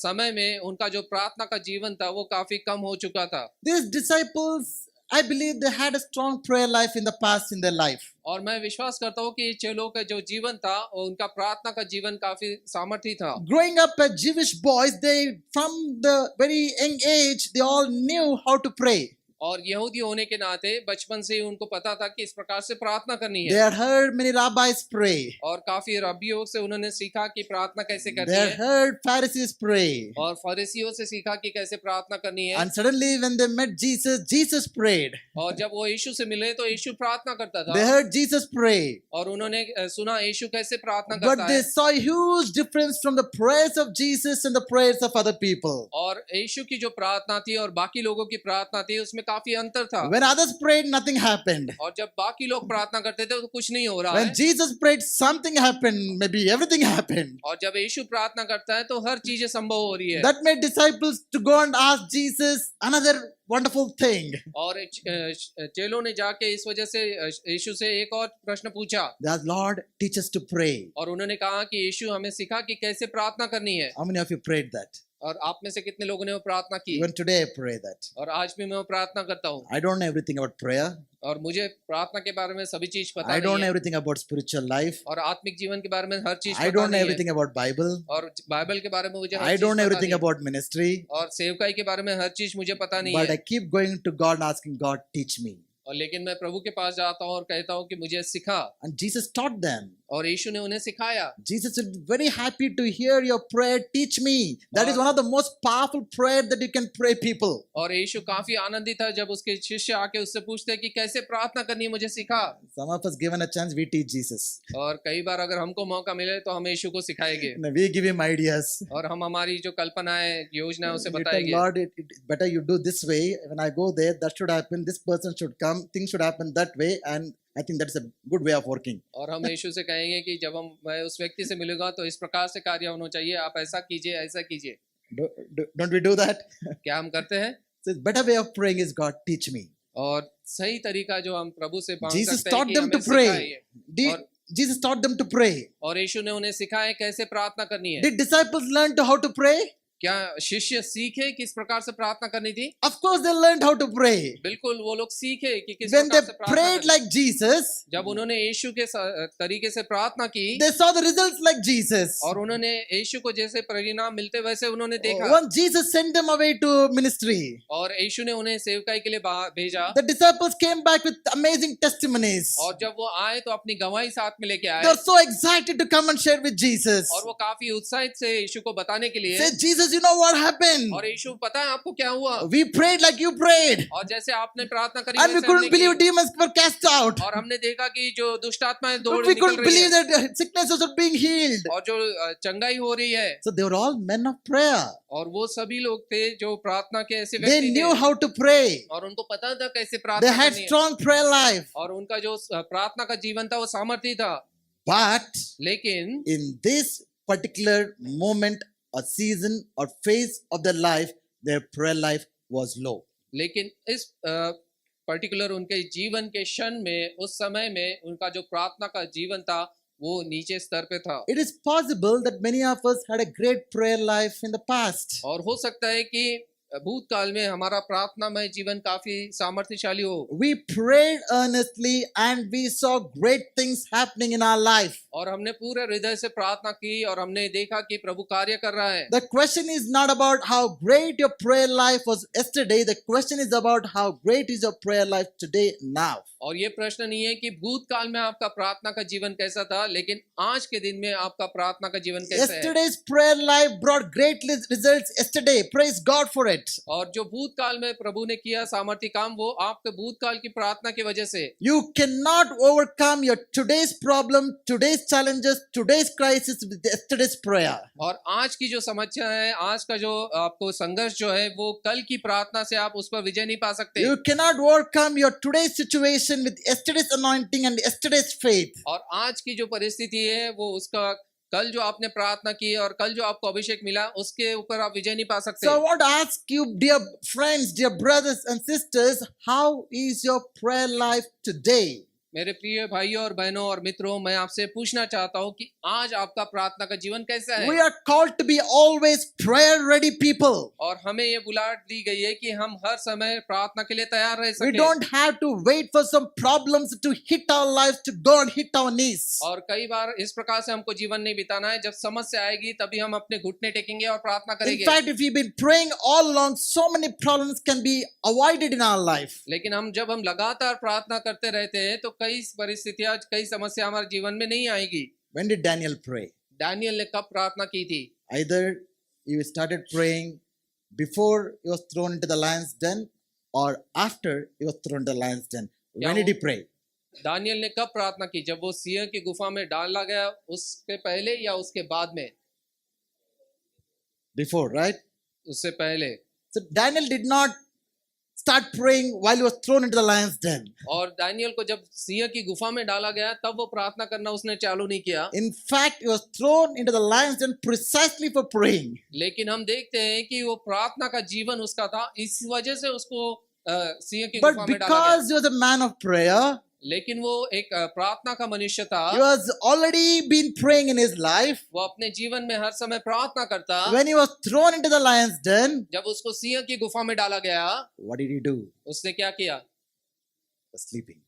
समय में उनका जो प्रार्थना का जीवन था वो काफी कम हो चुका था। These disciples, I believe they had a strong prayer life in the past in their life. और मैं विश्वास करता हूँ कि चेलों का जो जीवन था और उनका प्रार्थना का जीवन काफी सामर्थी था। Growing up as Jewish boys, they from the very young age, they all knew how to pray. और यहूदी होने के नाते बचपन से ही उनको पता था कि इस प्रकार से प्रार्थना करनी They है had heard many rabbis pray. और काफी रब्बियों से उन्होंने सीखा कि प्रार्थना कैसे करनी They had है heard Pharisees pray. और फरीसियों से सीखा कि कैसे प्रार्थना करनी है। And suddenly when they met Jesus, Jesus prayed. और जब वो यीशु से मिले तो यीशु प्रार्थना करता They था heard Jesus pray. और उन्होंने सुना यीशु कैसे प्रार्थना But करता they है saw a huge difference from the prayers of Jesus and the prayers of other people. और यीशु की जो प्रार्थना थी और बाकी लोगों की प्रार्थना थी उसमें काफी अंतर था। When others prayed, nothing happened. और जब बाकी लोग प्रार्थना करते थे तो कुछ नहीं हो रहा When है, Jesus prayed, something happened. Maybe everything happened. और जब यीशु प्रार्थना करता है तो हर चीजें संभव हो रही है। That made disciples to go and ask Jesus another wonderful thing. और चेलों ने जाके इस वजह से यीशु से एक और प्रश्न पूछा, They asked, Lord, teach us to pray. और उन्होंने कहा कि यीशु हमें सिखा कि कैसे प्रार्थना करनी है। How many of you prayed that? और आप में से कितने लोगों ने वो प्रार्थना की? Even today I pray that. और आज भी मैं वो प्रार्थना करता हूँ। I don't know everything about prayer. और मुझे प्रार्थना के बारे में सभी चीज पता I don't नहीं know है, everything about spiritual life. और आत्मिक जीवन के बारे में हर चीज I पता don't know नहीं है, everything about Bible. और बाइबल के बारे में मुझे हर I चीज don't know पता everything नहीं है, about ministry. और सेवकाई के बारे में हर चीज मुझे पता नहीं But है। I keep going to God and asking God, teach me. और लेकिन मैं प्रभु के पास जाता हूँ और कहता हूँ कि मुझे सिखा, And Jesus taught them. और यीशु ने उन्हें सिखाया। Jesus is very happy to hear your prayer. Teach me. That is one of the most powerful prayer that you can pray, people. और यीशु काफी आनंदित था जब उसके शिष्य आके उससे पूछते हैं कि कैसे प्रार्थना करनी है, मुझे सिखा। Some of us given a chance, we teach Jesus. और कई बार अगर हमको मौका मिले तो हम यीशु को सिखाएंगे, And we give him ideas. और हम हमारी जो कल्पना है, योजना है, उसे You tell बताएंगे। Lord, it better you do this way. When I go there, that should happen. This person should come. Things should happen that way. And I think that's a good way of working. और हम यीशु से कहेंगे कि जब मैं उस व्यक्ति से मिलूंगा तो इस प्रकार से कार्य होना चाहिए, आप ऐसा कीजिए, ऐसा कीजिए। Don't we do that? क्या हम करते हैं? So the better way of praying is God, teach me. और सही तरीका जो हम प्रभु से मांग Jesus सकते हैं taught कि them हमें to pray. सिखाइए। Did, Jesus taught them to pray. और यीशु ने उन्हें सिखाया कैसे प्रार्थना करनी है। Did disciples learn to how to pray? क्या शिष्य सीखे किस प्रकार से प्रार्थना करनी थी? Of course, they learned how to pray. बिल्कुल, वो लोग सीखे कि किस When they प्रकार से प्रार्थना prayed करनी। like Jesus, जब उन्होंने यीशु के तरीके से प्रार्थना की, they saw the results like Jesus. और उन्होंने यीशु को जैसे परिणाम मिलते वैसे उन्होंने देखा। When Jesus sent them away to ministry, और यीशु ने उन्हें सेवकाई के लिए भेजा, the disciples came back with amazing testimonies. और जब वो आए तो अपनी गवाही साथ में लेके They आए, were so excited to come and share with Jesus. और वो काफी उत्साहित से यीशु को बताने के लिए। Say, Jesus, you know what happened? और यीशु, पता है आपको क्या हुआ? We prayed like you prayed. और जैसे आपने प्रार्थना करी And we वैसे couldn't हमने believe की। demons were cast out. और हमने देखा कि जो दुष्ट आत्माएं दौड़ We निकल couldn't रही believe है, that sicknesses are being healed. और जो चंगाई हो रही है। So they were all men of prayer. और वो सभी लोग थे जो प्रार्थना के ऐसे They व्यक्ति knew थे, how to pray. और उनको पता था कैसे They प्रार्थना had करनी है, strong prayer life. और उनका जो प्रार्थना का जीवन था वो सामर्थ्य था। But लेकिन in this particular moment or season or phase of their life, their prayer life was low. लेकिन इस पर्टिकुलर उनके जीवन के क्षण में, उस समय में उनका जो प्रार्थना का जीवन था वो नीचे स्तर पे था। It is possible that many of us had a great prayer life in the past. और हो सकता है कि भूतकाल में हमारा प्रार्थनामय जीवन काफी सामर्थ्यशाली हो, We prayed earnestly and we saw great things happening in our life. और हमने पूरे हृदय से प्रार्थना की और हमने देखा कि प्रभु कार्य कर रहा है। The question is not about how great your prayer life was yesterday. The question is about how great is your prayer life today, now. और ये प्रश्न नहीं है कि भूतकाल में आपका प्रार्थना का जीवन कैसा था, लेकिन आज के दिन में आपका प्रार्थना का जीवन कैसा है। Yesterday's prayer life brought great results yesterday. Praise God for it. और जो भूतकाल में प्रभु ने किया सामर्थ्य काम, वो आपके भूतकाल की प्रार्थना की वजह से। You cannot overcome your today's problem, today's challenges, today's crisis with yesterday's prayer. और आज की जो समस्या है, आज का जो आपको संघर्ष जो है, वो कल की प्रार्थना से आप उस पर विजय नहीं पा सकते। You cannot overcome your today's situation with yesterday's anointing and yesterday's faith. और आज की जो परिस्थिति है वो उसका कल जो आपने प्रार्थना की और कल जो आपको अभिषेक मिला उसके ऊपर आप विजय नहीं पा सकते। So I want to ask you, dear friends, dear brothers and sisters, how is your prayer life today? मेरे प्रिय भाइयों और बहनों और मित्रों, मैं आपसे पूछना चाहता हूं कि आज आपका प्रार्थना का जीवन कैसा है। We are called to be always prayer ready people. और हमें ये बुलाहट दी गई है कि हम हर समय प्रार्थना के लिए तैयार रह We सकें। don't have to wait for some problems to hit our lives to go and hit our knees. और कई बार इस प्रकार से हमको जीवन नहीं बिताना है, जब समस्या आएगी तभी हम अपने घुटने टेकेंगे और प्रार्थना In करेंगे। fact, if we've been praying all along, so many problems can be avoided in our life. लेकिन जब हम लगातार प्रार्थना करते रहते हैं तो कई परिस्थितियां, कई समस्या हमारे जीवन में नहीं आएगी। When did Daniel pray? Daniel ने कब प्रार्थना की थी? Either he started praying before he was thrown into the lion's den or after he was thrown into the lion's den. When did he pray? Daniel ने कब प्रार्थना की? जब वो सिंह की गुफा में डाला गया, उसके पहले या उसके बाद में? Before, right? उससे पहले। So Daniel did not start praying while he was thrown into the lion's den. और दानियल को जब सिंह की गुफा में डाला गया तब वो प्रार्थना करना उसने चालू नहीं किया, In fact, he was thrown into the lion's den precisely for praying. लेकिन हम देखते हैं कि वो प्रार्थना का जीवन उसका था, इस वजह से उसको सिंह की But गुफा में डाला गया। because he was a man of prayer, लेकिन वो एक प्रार्थना का मनुष्य था, he was already been praying in his life. वो अपने जीवन में हर समय प्रार्थना करता। When he was thrown into the lion's den, जब उसको सिंह की गुफा में डाला गया, what did he do? उसने क्या किया? He was sleeping.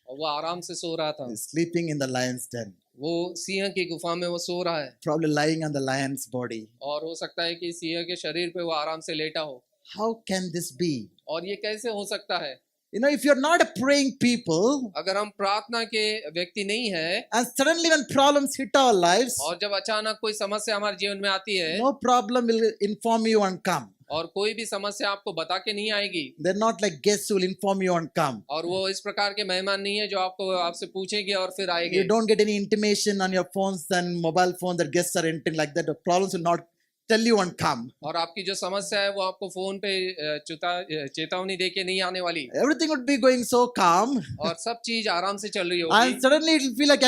और वो आराम से सो रहा था। He was sleeping in the lion's den, वो सिंह की गुफा में वो सो रहा है, probably lying on the lion's body. और हो सकता है कि सिंह के शरीर पे वो आराम से लेटा हो। How can this be? और ये कैसे हो सकता है? You know, if you're not a praying people, अगर हम प्रार्थना के व्यक्ति नहीं है, and suddenly when problems hit our lives, और जब अचानक कोई समस्या हमारे जीवन में आती है, no problem will inform you and come. और कोई भी समस्या आपको बता के नहीं आएगी, They're not like guests who will inform you and come. और वो इस प्रकार के मेहमान नहीं है जो आपको आपसे पूछेंगे और फिर आएंगे। You don't get any intimation on your phones and mobile phones that guests are entering like that. The problems will not tell you and come. और आपकी जो समस्या है वो आपको फोन पे चेतावनी दे के नहीं आने वाली, Everything would be going so calm. और सब चीज आराम से चल रही And होगी, suddenly it will feel like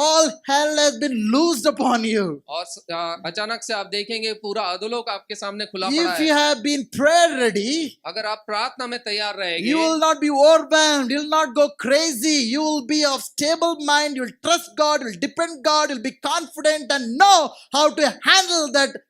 all hell has been loosed upon you. और अचानक से आप देखेंगे पूरा अधोलोक आपके सामने खुला पड़ा If you है। have been prayer ready, अगर आप प्रार्थना में तैयार you रहेंगे, will not be overwhelmed. You will not go crazy. You will be of stable mind. You will trust God. You will depend God. You will be confident and know how to handle that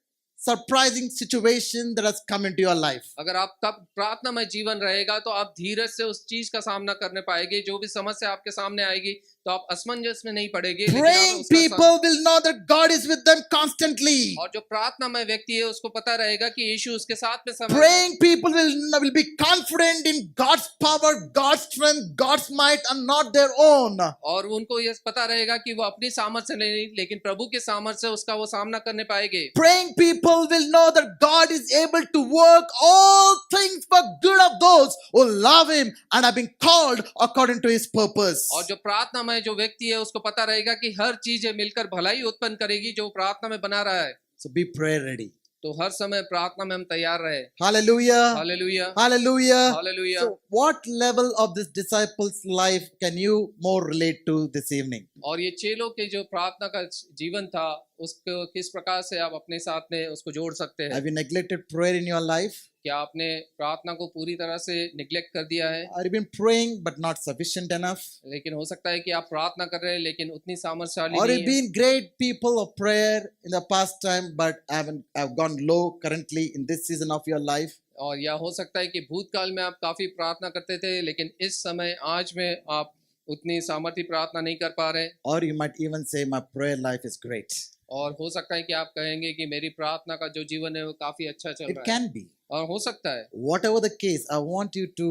surprising situation that has come into your life. अगर आप तब प्रार्थना में जीवन रहेगा तो आप धीरज से उस चीज का सामना करने पाएंगे, जो भी समस्या आपके सामने आएगी तो आप असमंजस में नहीं पड़ेगे, लेकिन आप Praying उसका people will know that God is with them constantly. और जो प्रार्थना में व्यक्ति है उसको पता रहेगा कि यीशु उसके साथ में समय Praying people will be confident in God's power, God's strength, God's might, and not their own. और उनको ये पता रहेगा कि वो अपनी सामर्थ्य से नहीं लेकिन प्रभु के सामर्थ्य से उसका वो सामना करने पाएंगे। Praying people will know that God is able to work all things for good of those who love Him and have been called according to His purpose. और जो प्रार्थना में जो व्यक्ति है उसको पता रहेगा कि हर चीजें मिलकर भलाई उत्पन्न करेगी जो प्रार्थना में बना रहा है। So be prayer ready. तो हर समय प्रार्थना में हम तैयार रहे। Hallelujah. Hallelujah, Hallelujah. Hallelujah. So, what level of this disciples' life can you more relate to this evening? और ये चेलों के जो प्रार्थना का जीवन था उसको किस प्रकार से आप अपने साथ में उसको जोड़ सकते हैं? Have you neglected prayer in your life? क्या आपने प्रार्थना को पूरी तरह से निग्लेक्ट कर दिया है? Or you've been praying but not sufficient enough? लेकिन हो सकता है कि आप प्रार्थना कर रहे हैं लेकिन उतनी सामर्थ्यशाली Or नहीं you've है। been great people of prayer in the past time but have gone low currently in this season of your life? और या हो सकता है कि भूतकाल में आप काफी प्रार्थना करते थे लेकिन इस समय आज में आप उतनी सामर्थ्य प्रार्थना नहीं कर पा रहे। Or you might even say, my prayer life is great. और हो सकता है कि आप कहेंगे कि मेरी प्रार्थना का जो जीवन है वो काफी अच्छा चल It रहा है, can be. और हो सकता है। Whatever the case, I want you to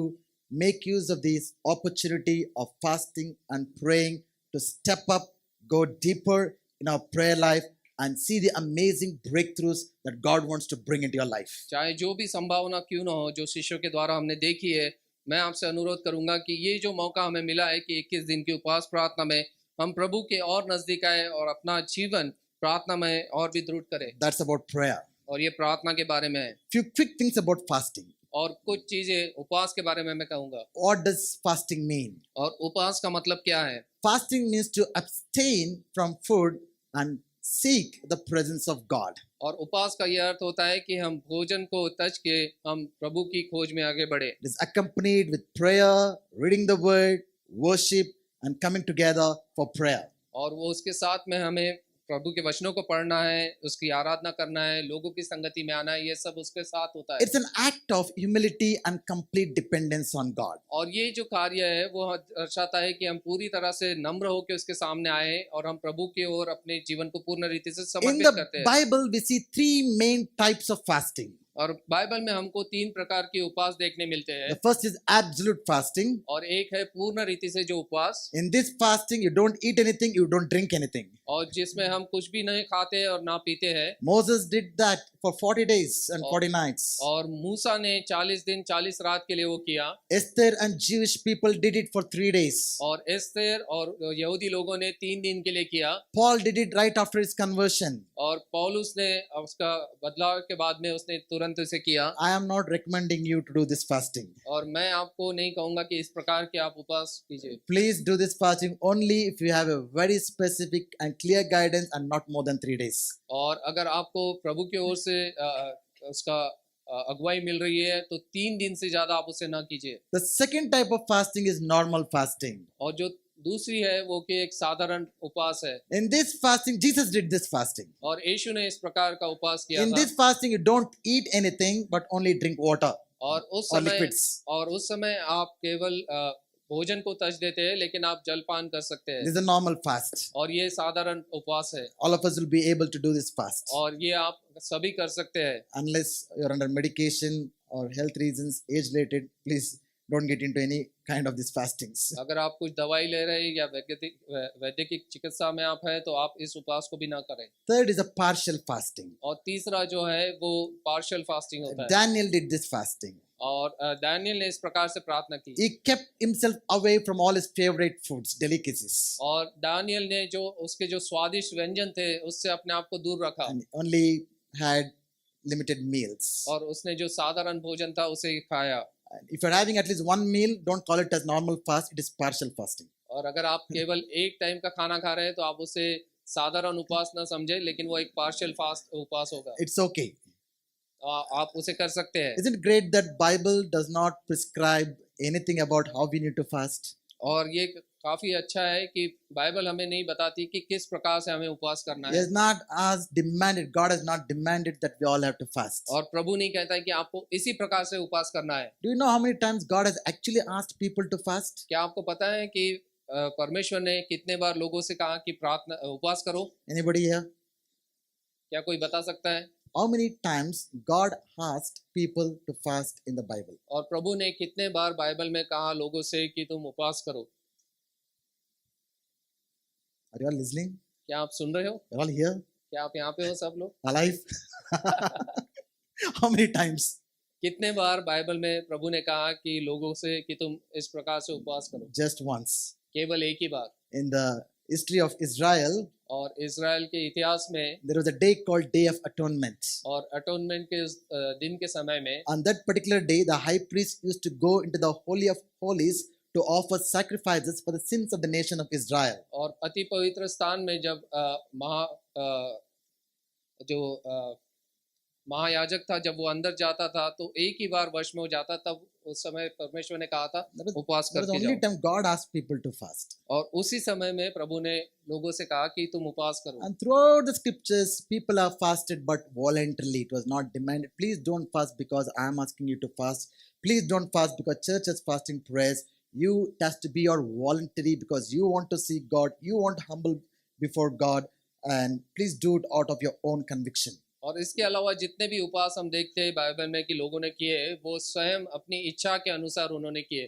make use of this opportunity of fasting and praying to step up, go deeper in our prayer life, and see the amazing breakthroughs that God wants to bring into your life. चाहे जो भी संभावना क्यों ना हो जो शिष्यों के द्वारा हमने देखी है, मैं आपसे अनुरोध करूंगा कि ये जो मौका हमें मिला है कि 21 दिन की उपवास प्रार्थना में हम प्रभु के और नजदीक आए और अपना जीवन प्रार्थना में और भी दृढ़ करें। That's about prayer. और ये प्रार्थना के बारे में है। Few quick things about fasting. और कुछ चीजें उपवास के बारे में मैं कहूंगा। What does fasting mean? और उपवास का मतलब क्या है? Fasting means to abstain from food and seek the presence of God. और उपवास का यह अर्थ होता है कि हम भोजन को त्याज के हम प्रभु की खोज में आगे बढ़े। It is accompanied with prayer, reading the word, worship, and coming together for prayer. और वो उसके साथ में हमें प्रभु के वचनों को पढ़ना है, उसकी आराधना करना है, लोगों की संगति में आना है, ये सब उसके साथ होता है। It's an act of humility and complete dependence on God. और ये जो कार्य है वो दर्शाता है कि हम पूरी तरह से नम्र होकर उसके सामने आए और हम प्रभु की ओर अपने जीवन को पूर्ण रीति से In समर्पित the करते हैं। Bible, we see three main types of fasting. और बाइबल में हमको 3 प्रकार के उपवास देखने मिलते हैं। The first is absolute fasting. और एक है पूर्ण रीति से जो उपवास, In this fasting, you don't eat anything, you don't drink anything. और जिसमें हम कुछ भी नहीं खाते और ना पीते हैं। Moses did that for 40 days and 40 nights. और मूसा ने 40 दिन 40 रात के लिए वो किया। Esther and Jewish people did it for 3 days. और एस्तेर और यहूदी लोगों ने 3 दिन के लिए किया। Paul did it right after his conversion. और पौलुस ने उसका बदलाव के बाद में उसने तुरंत तुरंत इसे किया। I am not recommending you to do this fasting. और मैं आपको नहीं कहूंगा कि इस प्रकार के आप उपवास कीजिए। Please do this fasting only if you have a very specific and clear guidance and not more than 3 days. और अगर आपको प्रभु की ओर से उसका अगुवाई मिल रही है तो 3 दिन से ज्यादा आप उसे ना कीजिए। The second type of fasting is normal fasting. और जो दूसरी है वो कि एक साधारण उपवास है। In this fasting, Jesus did this fasting. और यीशु ने इस प्रकार का उपवास किया In था। this fasting, you don't eat anything but only drink water और उस or समय liquids. आप केवल भोजन को तज देते हैं, लेकिन आप जलपान कर सकते This हैं। is a normal fast. और ये साधारण उपवास है All of us will be able to do this fast. और ये आप सभी कर सकते हैं। Unless you're under medication or health reasons, age related, please don't get into any kind of these fastings. अगर आप कुछ दवाई ले रहे हैं या वैद्यकीय चिकित्सा में आप हैं तो आप इस उपवास को भी ना करें। Third is a partial fasting. और तीसरा जो है वो पार्शियल फास्टिंग होता है। Daniel did this fasting. और दानियल ने इस प्रकार से प्रार्थना की। He kept himself away from all his favorite foods, delicacies, और दानियल ने जो उसके जो स्वादिष्ट व्यंजन थे उससे अपने आप को दूर रखा and only had limited meals. और उसने जो साधारण भोजन था उसे खाया। And if you're having at least one meal, don't call it as normal fast, it is partial fasting. और अगर आप केवल एक टाइम का खाना खा रहे हैं तो आप उसे साधारण उपवास ना समझे, लेकिन वो एक पार्शियल फास्ट उपवास होगा। It's okay. आप उसे कर सकते हैं। Isn't it great that Bible does not prescribe anything about how we need to fast? और ये काफी अच्छा है कि बाइबल हमें नहीं बताती कि किस प्रकार से हमें उपवास करना He है। has not asked, demanded, God has not demanded that we all have to fast. और प्रभु नहीं कहता है कि आपको इसी प्रकार से उपवास करना है। Do you know how many times God has actually asked people to fast? क्या आपको पता है कि परमेश्वर ने कितने बार लोगों से कहा कि प्रार्थना उपवास करो? Anybody here? क्या कोई बता सकता है? How many times God asked people to fast in the Bible? और प्रभु ने कितने बार बाइबल में कहा लोगों से कि तुम उपवास करो? Are you all listening? क्या आप सुन रहे हो? You're all here? क्या आप यहाँ पे हो सब लोग? Alive? How many times? कितने बार बाइबल में प्रभु ने कहा कि लोगों से कि तुम इस प्रकार से उपवास करो? Just once. केवल एक ही बार। In the history of Israel, और इज़राइल के इतिहास में there was a day called Day of Atonement. और अटोनमेंट के उस दिन के समय में On that particular day, the high priest used to go into the Holy of Holies to offer sacrifices for the sins of the nation of Israel. और अति पवित्र स्थान में जब महायाजक था, जब वो अंदर जाता था तो एक ही बार वर्ष में हो जाता, तब उस समय परमेश्वर ने कहा था उपवास That was the करके only जाओ। time God asked people to fast. और उसी समय में प्रभु ने लोगों से कहा कि तुम उपवास करो। And throughout the scriptures, people have fasted but voluntarily. It was not demanded. Please don't fast because I am asking you to fast. Please don't fast because church is fasting prayers. You it has to be your voluntary because you want to see God. You want to humble before God. And please do it out of your own conviction. और इसके अलावा जितने भी उपवास हम देखते हैं Bible में कि लोगों ने किए, वो स्वयं अपनी इच्छा के अनुसार उन्होंने किए।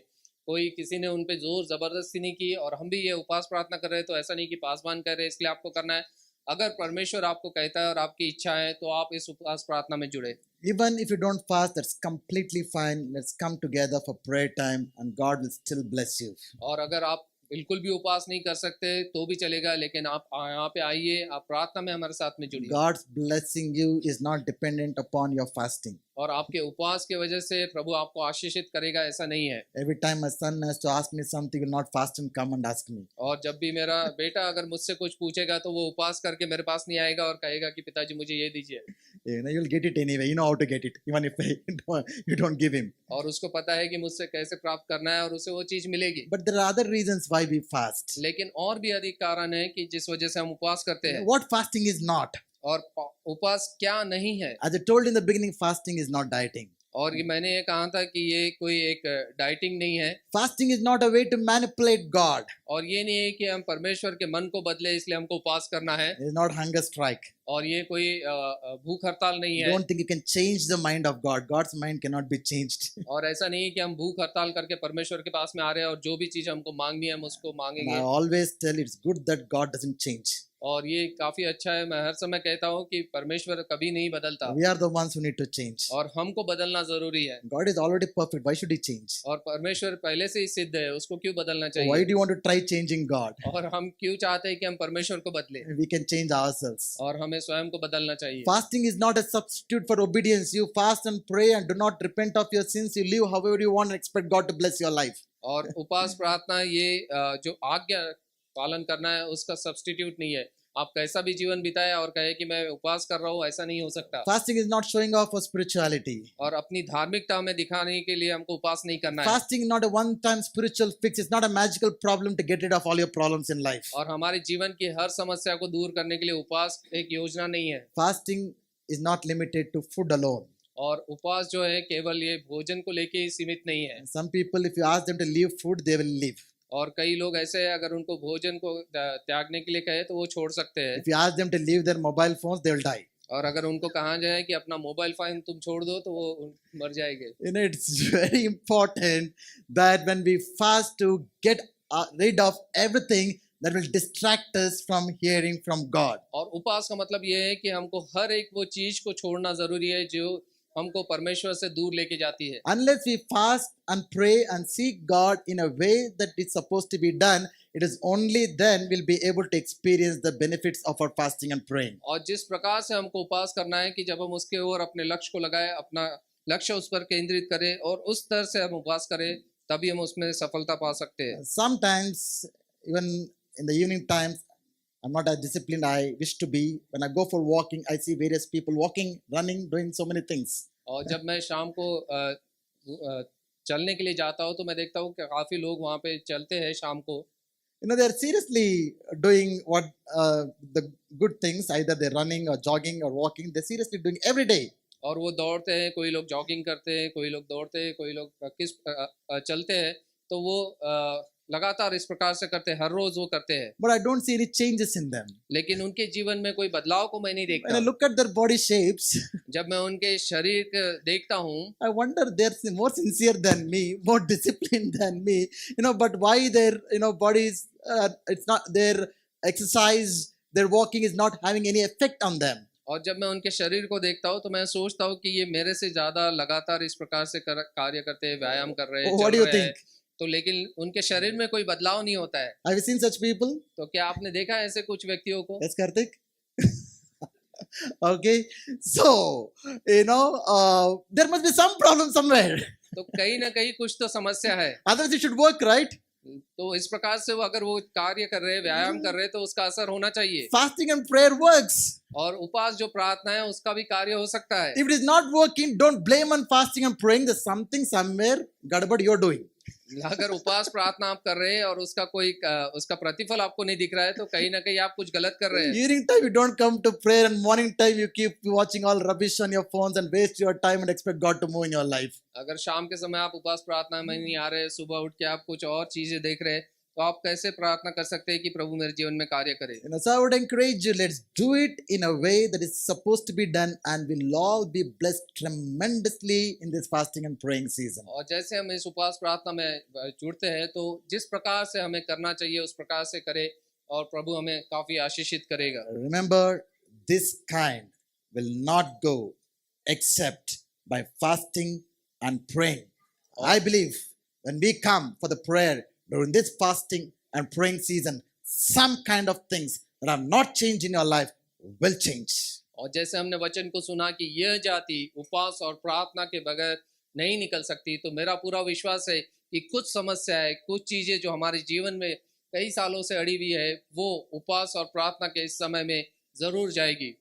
कोई किसी ने उन पे जोर जबरदस्ती नहीं की। और हम भी ये उपवास प्रार्थना कर रहे हैं तो ऐसा नहीं कि पासवान कर रहे इसलिए आपको करना है। अगर परमेश्वर आपको कहता है और आपकी इच्छा है तो आप इस उपवास प्रार्थना में जुड़े। Even if you don't fast, that's completely fine. Let's come together for prayer time and God will still bless you. और अगर आप बिल्कुल भी उपवास नहीं कर सकते तो भी चलेगा, लेकिन आप यहाँ पे आइए, आप प्रार्थना में हमारे साथ में जुड़िए। God's blessing you is not dependent upon your fasting. और आपके उपवास के वजह से प्रभु आपको आशीषित करेगा, ऐसा नहीं है। Every time my son has to ask me something, he will not fast and come and ask me. और जब भी मेरा बेटा अगर मुझसे कुछ पूछेगा तो वो उपवास करके मेरे पास नहीं आएगा और कहेगा कि पिताजी मुझे ये दीजिए। You'll get it anyway. You know how to get it, even if you don't give him. और उसको पता है कि मुझसे कैसे प्राप्त करना है और उसे वो चीज मिलेगी। But there are other reasons why we fast. लेकिन और भी अधिक कारण है कि जिस वजह से हम उपवास करते हैं। What fasting is not? और उपवास क्या नहीं है? As I told in the beginning, fasting is not dieting. और ये मैंने ये कहा था कि ये कोई एक डाइटिंग नहीं है। Fasting is not a way to manipulate God. और ये नहीं है कि हम परमेश्वर के मन को बदले इसलिए हमको उपवास करना है। It is not hunger strike. और ये कोई भूख हड़ताल नहीं है। Don't think you can change the mind of God. God's mind cannot be changed. और ऐसा नहीं है कि हम भूख हड़ताल करके परमेश्वर के पास में आ रहे हैं और जो भी चीज हमको मांगनी है हम उसको And मांगेंगे। I always tell it's good that God doesn't change. और ये काफी अच्छा है। मैं हर समय कहता हूँ कि परमेश्वर कभी नहीं बदलता We are the ones who need to change. और हमको बदलना जरूरी है। God is already perfect. Why should He change? और परमेश्वर पहले से ही सिद्ध है, उसको क्यों बदलना Why चाहिए? do you want to try changing God? और हम क्यों चाहते हैं कि हम परमेश्वर को बदले? We can change ourselves. और हमें स्वयं को बदलना चाहिए। Fasting is not a substitute for obedience. You fast and pray and do not repent of your sins. You live however you want and expect God to bless your life. और उपास प्रार्थना ये जो आज्ञा पालन करना है उसका सब्स्टिट्यूट नहीं है। आप कैसा भी जीवन बिताए और कहे कि मैं उपवास कर रहा हूँ, ऐसा नहीं हो सकता। Fasting is not showing off for spirituality. और अपनी धार्मिकता में दिखाने के लिए हमको उपवास नहीं करना है। Fasting is not a one-time spiritual fix. It's not a magical problem to get rid of all your problems in life. और हमारे जीवन की हर समस्या को दूर करने के लिए उपवास एक योजना नहीं है। Fasting is not limited to food alone. और उपवास जो है केवल ये भोजन को लेके ही सीमित नहीं है। Some people, if you ask them to leave food, they will leave. और कई लोग ऐसे हैं, अगर उनको भोजन को त्यागने के लिए कहे तो वो छोड़ सकते हैं। If you ask them to leave their mobile phones, they will die. और अगर उनको कहा जाए कि अपना मोबाइल फोन तुम छोड़ दो तो वो मर जाएंगे। You know, it's very important that when we fast to get rid of everything that will distract us from hearing from God. और उपवास का मतलब ये है कि हमको हर एक वो चीज को छोड़ना जरूरी है जो हमको परमेश्वर से दूर लेके जाती है। Unless we fast and pray and seek God in a way that is supposed to be done, it is only then we'll be able to experience the benefits of our fasting and praying. और जिस प्रकार से हमको उपवास करना है कि जब हम उसके ओर अपने लक्ष्य को लगाए, अपना लक्ष्य उस पर केंद्रित करें और उस तरह से हम उपवास करें, तभी हम उसमें सफलता पा सकते हैं। Sometimes, even in the evening times, I'm not as disciplined I wish to be. When I go for walking, I see various people walking, running, doing so many things. और जब मैं शाम को चलने के लिए जाता हूँ तो मैं देखता हूँ कि काफी लोग वहाँ पे चलते हैं शाम को। You know, they're seriously doing what the good things, either they're running or jogging or walking, they're seriously doing every day. और वो दौड़ते हैं, कोई लोग जॉगिंग करते हैं, कोई लोग दौड़ते हैं, कोई लोग चलते हैं, तो वो लगातार इस प्रकार से करते हैं, हर रोज वो करते हैं। But I don't see any changes in them. लेकिन उनके जीवन में कोई बदलाव को मैं नहीं When I देखता। look at their body shapes, जब मैं उनके शरीर को देखता हूँ I wonder they're more sincere than me, more disciplined than me. You know, but why their bodies? It's not their exercise, their walking is not having any effect on them. और जब मैं उनके शरीर को देखता हूँ तो मैं सोचता हूँ कि ये मेरे से ज्यादा लगातार इस प्रकार से कार्य करते हैं, व्यायाम कर रहे हैं, What do चल you रहे हैं, think? तो लेकिन उनके शरीर में कोई बदलाव नहीं होता है। Have you seen such people? तो क्या आपने देखा है ऐसे कुछ व्यक्तियों को? Yes, Karthik. Okay, so there must be some problem somewhere. तो कहीं ना कहीं कुछ तो समस्या है। Otherwise, it should work, right? तो इस प्रकार से वो अगर वो कार्य कर रहे हैं, व्यायाम कर रहे हैं, तो उसका असर होना चाहिए। Fasting and prayer works. और उपवास जो प्रार्थना है उसका भी कार्य हो सकता है। If it is not working, don't blame on fasting and praying. There's something somewhere gadbad you're doing. अगर उपवास प्रार्थना आप कर रहे हैं और उसका प्रतिफल आपको नहीं दिख रहा है तो कहीं ना कहीं आप कुछ गलत कर रहे हैं। Evening time you don't come to prayer, and morning time you keep watching all rubbish on your phones and waste your time and expect God to move in your life. अगर शाम के समय आप उपवास प्रार्थना में नहीं आ रहे, सुबह उठ के आप कुछ और चीजें देख रहे हैं, तो आप कैसे प्रार्थना कर सकते हैं कि प्रभु मेरे जीवन में कार्य करे? So I would encourage you, let's do it in a way that is supposed to be done, and we'll all be blessed tremendously in this fasting and praying season. और जैसे हम इस उपवास प्रार्थना में जुड़ते हैं तो जिस प्रकार से हमें करना चाहिए उस प्रकार से करें और प्रभु हमें काफी आशीषित करेगा। Remember, this kind will not go except by fasting and praying. I believe when we come for the prayer during this fasting and praying season, some kind of things that are not changed in your life will change. और जैसे हमने वचन को सुना कि यह जाति उपवास और प्रार्थना के बगैर नहीं निकल सकती, तो मेरा पूरा विश्वास है कि कुछ समस्याएं, कुछ चीजें जो हमारे जीवन में कई सालों से अड़ी हुई है, वो उपवास और प्रार्थना के इस समय में जरूर जाएगी।